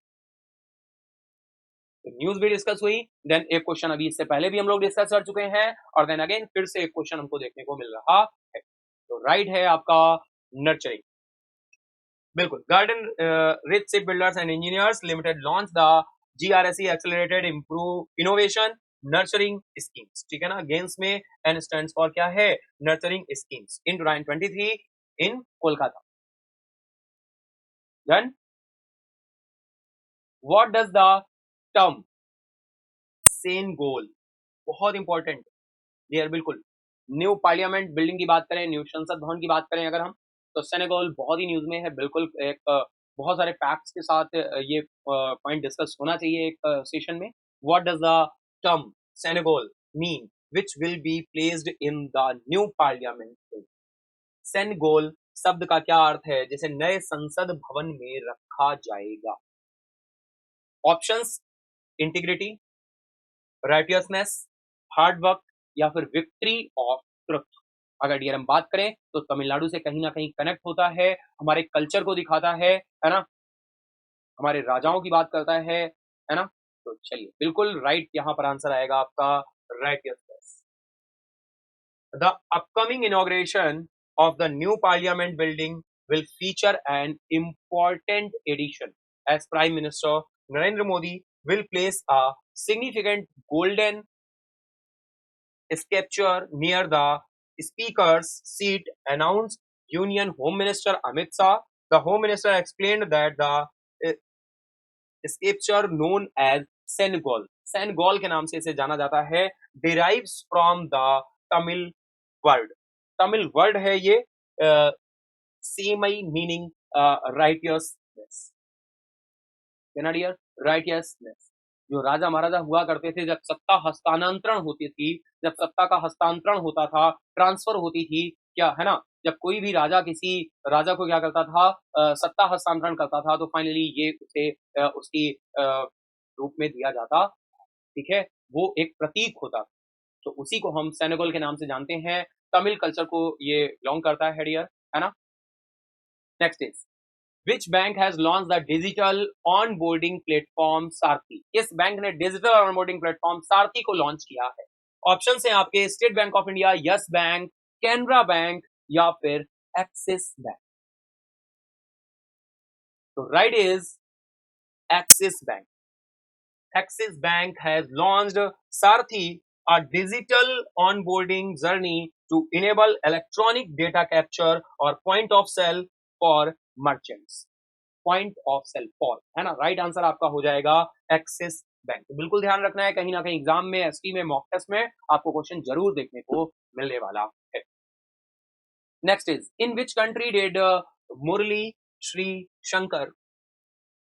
न्यूज भी डिस्कस हुई, देन एक क्वेश्चन अभी इससे पहले भी हम लोग डिस्कस कर चुके हैं, और देन अगेन फिर से एक क्वेश्चन हमको देखने को मिल रहा है। तो राइट है आपका नर्चरिंग, बिल्कुल। Garden rich ship builders and Engineers limited launch the GRSE accelerated improve innovation nurturing schemes, ठीक है ना? गेम्स में एन स्टैंड्स फॉर क्या है? Nurturing schemes in 2023 in Kolkata. Then what does the term Sengol, बहुत इंपॉर्टेंट डियर, बिल्कुल। New parliament building की बात करें, न्यू संसद भवन की बात करें अगर हम, तो सेनेगल बहुत ही न्यूज में है, बिल्कुल। एक बहुत सारे फैक्ट्स के साथ ये पॉइंट डिस्कस होना चाहिए एक सेशन में। What does the term Senegal mean which will be placed in the new parliament? Senegal शब्द का क्या अर्थ है जिसे नए संसद भवन में रखा जाएगा? Options integrity, righteousness, hard work या फिर विक्ट्री ऑफ ट्रुथ। अगर डियर हम बात करें तो तमिलनाडु से कहीं ना कहीं कनेक्ट होता है, हमारे कल्चर को दिखाता है ना? हमारे राजाओं की बात करता है ना? तो चलिए बिल्कुल राइट यहाँ पर आंसर आएगा आपका righteousness. The upcoming inauguration of the new parliament building will feature an important addition as Prime Minister Narendra Modi will place a significant golden sculpture near the speaker's seat, announced Union Home Minister Amit Shah. The Home Minister explained that the sculpture known as Senegal, Senegal के नाम से इसे जाना जाता है, derives from the Tamil word. Tamil word है ये, same meaning righteousness, है ना डियर? राइटियसनेस। जो राजा महाराजा हुआ करते थे, जब सत्ता हस्तांतरण होती थी, जब सत्ता का हस्तांतरण होता था, ट्रांसफर होती थी, क्या है ना? जब कोई भी राजा किसी राजा को क्या करता था, सत्ता हस्तांतरण करता था, तो फाइनली ये उसे उसकी रूप में दिया जाता, ठीक है? वो एक प्रतीक होता, तो उसी को हम सेनेगल के नाम से जानते हैं। तमिल कल्चर को ये बिलोंग करता है डियर, है ना? Next is Which bank has launched the digital onboarding platform Sarthi? किस बैंक ने डिजिटल ऑनबोर्डिंग प्लेटफॉर्म सारथी को लॉन्च किया है? ऑप्शन है आपके state bank of India, yes bank, Canara bank या फिर एक्सिस बैंक। तो right is axis bank. Axis Bank has launched Sarthi, a digital onboarding journey to enable electronic data capture or point of sale for merchants. Point of sale for, है ना? Right answer आपका हो जाएगा axis bank. तो बिल्कुल ध्यान रखना है, कहीं ना कहीं एग्जाम में, एसटी में, मॉक टेस्ट में आपको क्वेश्चन जरूर देखने को मिलने वाला है। Next is, in which country did Murali Sreeshankar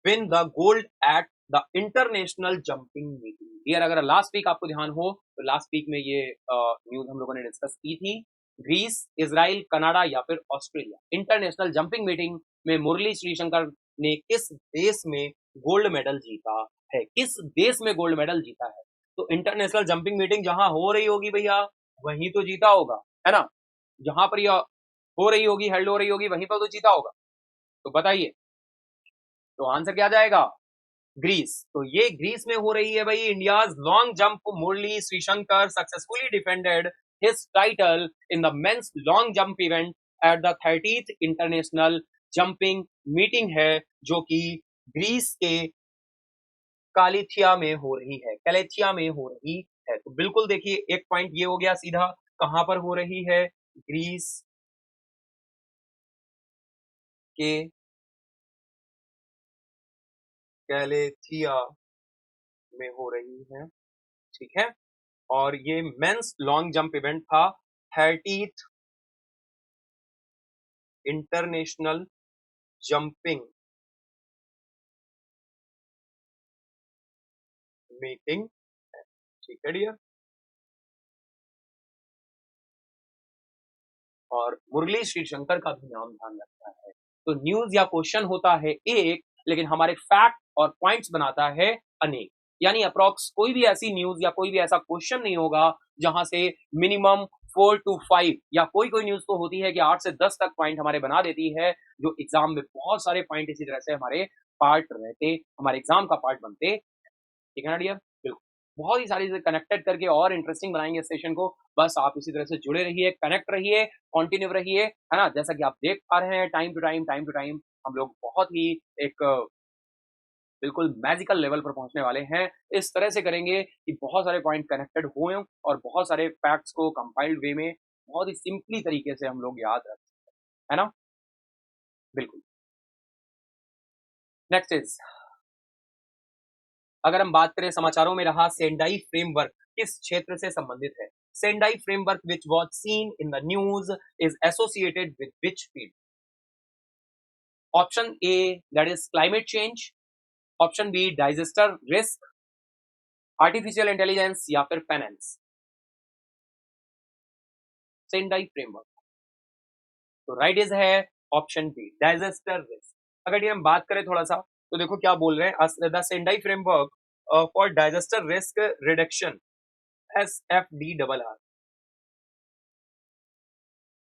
win the gold at the international jumping meeting? यार अगर लास्ट वीक आपको ध्यान हो तो लास्ट वीक में ये न्यूज हम लोगों ने डिस्कस की थी। ग्रीस, इजराइल, कनाडा या फिर ऑस्ट्रेलिया, इंटरनेशनल जंपिंग मीटिंग में मुरली श्रीशंकर ने किस देश में गोल्ड मेडल जीता है? किस देश में गोल्ड मेडल जीता है? तो इंटरनेशनल जंपिंग मीटिंग जहां हो रही होगी भैया वहीं तो जीता होगा, है ना? जहां पर यह हो रही होगी, हेल्ड हो रही होगी, वहीं पर तो जीता होगा। तो बताइए, तो आंसर क्या जाएगा? ग्रीस। तो ये ग्रीस में हो रही है भाई। India's long jump Murali Sreeshankar successfully defended his title in the men's long jump event at the 30th international jumping meeting है, जो कि ग्रीस के कालिथिया में हो रही है, कैलेथिया में हो रही है। तो बिल्कुल देखिए, एक पॉइंट ये हो गया सीधा, कहां पर हो रही है? ग्रीस के कैलेथिया में हो रही है, ठीक है। और ये मेंस लॉन्ग जंप इवेंट था 30th इंटरनेशनल जंपिंग मीटिंग, ठीक है डियर। और मुरली श्रीशंकर का भी नाम ध्यान रखना है। तो न्यूज या क्वेश्चन होता है एक, लेकिन हमारे फैक्ट और पॉइंट्स बनाता है अनेक। यानी अप्रोक्स कोई भी ऐसी न्यूज या कोई भी ऐसा क्वेश्चन नहीं होगा जहां से मिनिमम 4 to 5, या कोई कोई न्यूज तो होती है कि 8 से 10 तक पॉइंट हमारे बना देती है, जो एग्जाम में बहुत सारे पॉइंट इसी तरह से हमारे पार्ट रहते, हमारे एग्जाम का पार्ट बनते, ठीक है ना डियर? बिल्कुल। बहुत ही सारी चीजें कनेक्टेड करके और इंटरेस्टिंग बनाएंगे इस सेशन को। बस आप इसी तरह से जुड़े रहिए, कनेक्ट रहिए, कंटिन्यू रहिए, है ना? जैसा कि आप देख पा रहे हैं, टाइम टू टाइम हम लोग बहुत ही एक बिल्कुल मैजिकल लेवल पर पहुंचने वाले हैं। इस तरह से करेंगे कि बहुत सारे पॉइंट कनेक्टेड हुए और बहुत सारे फैक्ट्स को कंपाइल्ड वे में बहुत ही सिंपली तरीके से हम लोग याद रख सकते हैं, है ना? बिल्कुल। नेक्स्ट इज, अगर हम बात करें समाचारों में रहा सेंडाई फ्रेमवर्क किस क्षेत्र से संबंधित है? Sendai framework which was seen in the news is associated with which field? Option A, that is climate change. Option B, disaster risk, artificial intelligence या फिर फाइनेंस। सेंडाई फ्रेमवर्क, तो राइट इज है option B, disaster risk. अगर ये हम बात करें थोड़ा सा, तो देखो क्या बोल रहे हैं, the Sendai framework for disaster risk reduction, SFDRR।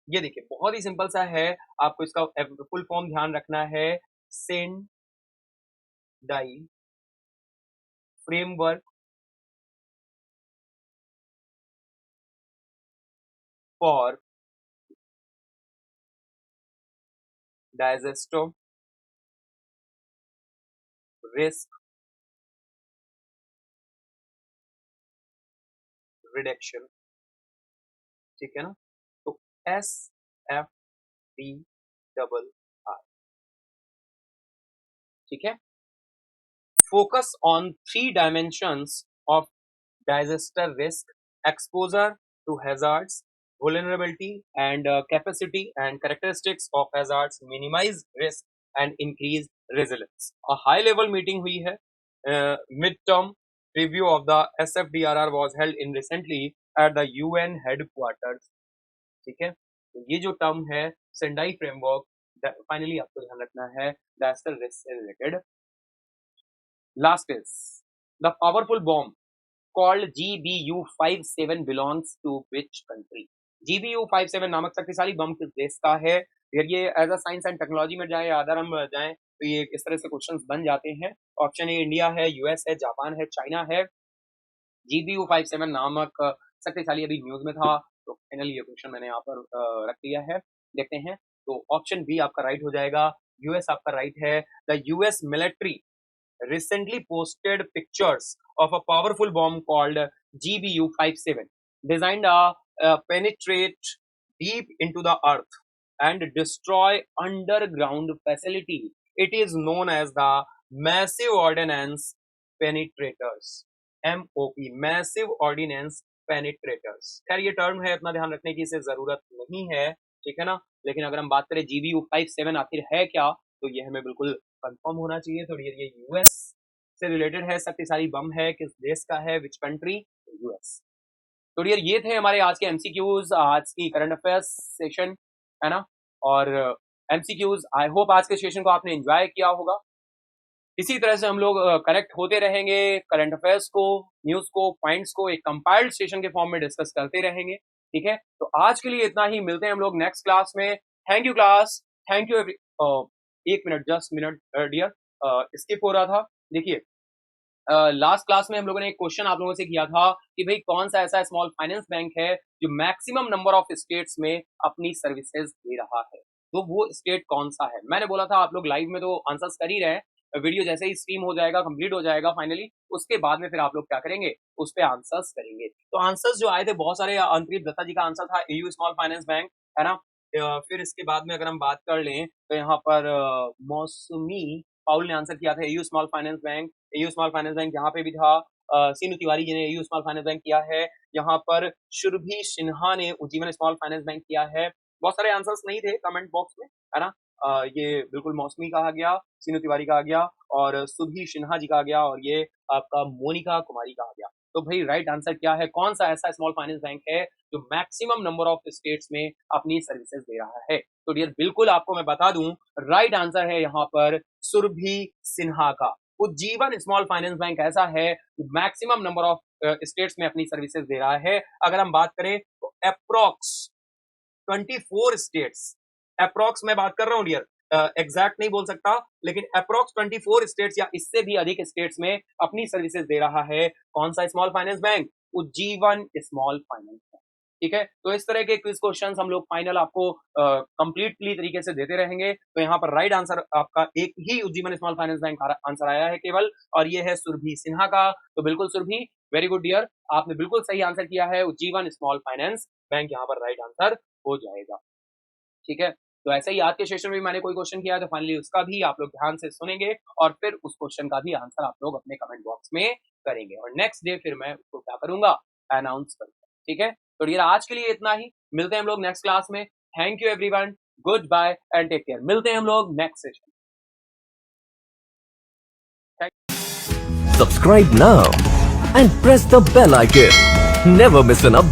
ये देखिए बहुत ही सिंपल सा है, आपको इसका फुल फॉर्म ध्यान रखना है। Sendai framework for disaster risk reduction, ठीक है ना? तो SFDRR, ठीक है। Focus on 3 dimensions of disaster risk: exposure to hazards, vulnerability and capacity and characteristics of hazards, minimize risk and increase resilience। A high level meeting हुई है, mid-term review of the SFDRR was held in recently at the UN headquarters, ठीक है। तो ये जो term है Sendai framework, finally आपको ध्यान रखना है डिजास्टर रिस्क से related. Last is, the powerful bomb called GBU-57 belongs to which country? GBU-57 नामक शक्तिशाली बम किस देश का है? फिर ये as a science and technology में जाए, अदर हम जाएं तो ये इस तरह से क्वेश्चंस बन जाते हैं। ऑप्शन ए इंडिया है, यूएस है, जापान है, चाइना है। GBU-57 नामक शक्तिशाली अभी न्यूज में था, तो फाइनली ये क्वेश्चन मैंने यहाँ पर रख दिया है। देखते हैं, तो ऑप्शन बी आपका राइट हो जाएगा, यूएस आपका राइट है। The US military recently posted pictures of a powerful bomb called GBU-57, designed to penetrate deep into the earth and destroy underground facility. It is known as the Massive Ordnance Penetrators. MOP, massive ordnance penetrators. खैर ये term है, इतना ध्यान रखने की इसे जरूरत नहीं है, ठीक है ना। लेकिन अगर हम बात करें GBU-57 आखिर है क्या, तो ये हमें बिल्कुल कंफर्म होना चाहिए। तो ये यूएस से रिलेटेड है, शक्तिशाली बम है, किस देश का है, विच कंट्री, यूएस। तो डियर ये थे हमारे आज के एमसीक्यूज, आज की करंट अफेयर्स सेशन, है ना। और एमसीक्यूज, आई होप आज के सेशन को आपने एंजॉय किया होगा। इसी तरह से हम लोग करेक्ट होते रहेंगे, करंट अफेयर्स को, न्यूज को, पॉइंट्स को एक कंपाइल्ड सेशन के फॉर्म में डिस्कस करते रहेंगे, ठीक है। तो आज के लिए इतना ही, मिलते हैं हम लोग नेक्स्ट क्लास में। Thank you class, thank you every. एक मिनट, जस्ट मिनट डियर, स्किप हो रहा था। देखिए लास्ट क्लास में हम लोगों ने एक क्वेश्चन आप लोगों से किया था कि भाई कौन सा ऐसा स्मॉल फाइनेंस बैंक है जो मैक्सिमम नंबर ऑफ स्टेट्स में अपनी सर्विसेज दे रहा है, तो वो स्टेट कौन सा है। मैंने बोला था आप लोग लाइव में तो आंसर्स कर ही रहे हैं, वीडियो जैसे ही स्ट्रीम हो जाएगा, कंप्लीट हो जाएगा फाइनली, उसके बाद में फिर आप लोग क्या करेंगे, उस पे आंसर्स करेंगे। तो आंसर्स जो आए थे बहुत सारे, अंतरिप दत्ता जी का आंसर था एयू स्मॉल फाइनेंस बैंक, है ना। फिर इसके बाद में अगर हम बात कर लें तो यहाँ पर मौसमी पाउल ने आंसर किया था AU small finance bank. AU small finance bank यहाँ पे भी था। सीनू तिवारी जी ने एयू स्मॉल फाइनेंस बैंक किया है। यहाँ पर सुरभि सिन्हा ने उज्जीवन स्मॉल फाइनेंस बैंक किया है। बहुत सारे आंसर्स नहीं थे कमेंट बॉक्स में, है ना। ये बिल्कुल मौसमी का आ गया, सीनू तिवारी का आ गया, और सुरभि सिन्हा जी का आ गया, और ये आपका मोनिका कुमारी का आ गया। तो भाई राइट आंसर क्या है, कौन सा ऐसा स्मॉल फाइनेंस बैंक है जो मैक्सिमम नंबर ऑफ स्टेट्स में अपनी सर्विसेज दे रहा है। तो डियर बिल्कुल आपको मैं बता दूं, राइट आंसर है यहाँ पर सुरभि सिन्हा का। उज्जीवन स्मॉल फाइनेंस बैंक ऐसा है जो मैक्सिमम नंबर ऑफ स्टेट्स में अपनी सर्विसेज दे रहा है। अगर हम बात करें तो अप्रोक्स 24 स्टेट्स, अप्रोक्स मैं बात कर रहा हूं डियर, एग्जैक्ट नहीं बोल सकता, लेकिन अप्रोक्स 24 स्टेट्स या इससे भी अधिक स्टेट्स में अपनी सर्विसेज दे रहा है। कौन सा small finance bank, Ujjivan small finance bank, ठीक है। तो इस तरह के क्विज क्वेश्चंस हम लोग फाइनल आपको कंप्लीटली तरीके से देते रहेंगे। तो यहाँ पर राइट आंसर आपका एक ही Ujjivan small finance bank answer आया है केवल, और ये है सुरभि सिन्हा का। तो बिल्कुल सुरभि, वेरी गुड डियर, आपने बिल्कुल सही आंसर किया है, उज्जीवन स्मॉल फाइनेंस बैंक यहाँ पर राइट आंसर हो जाएगा, ठीक है। तो ऐसे ही आज के सेशन में मैंने कोई क्वेश्चन किया है तो फाइनली उसका भी आप लोग ध्यान से सुनेंगे, और फिर उस क्वेश्चन का भी आंसर आप लोग अपने कमेंट बॉक्स में करेंगे, और नेक्स्ट डे फिर मैं उसको क्या करूंगा, अनाउंस करूंगा, ठीक है। तो डियर आज के लिए इतना ही, मिलते हैं हम लोग नेक्स्ट क्लास में। Thank you everyone, good bye and take care. मिलते हैं हम लोग next session. Subscribe now and press the bell icon. Never miss an update.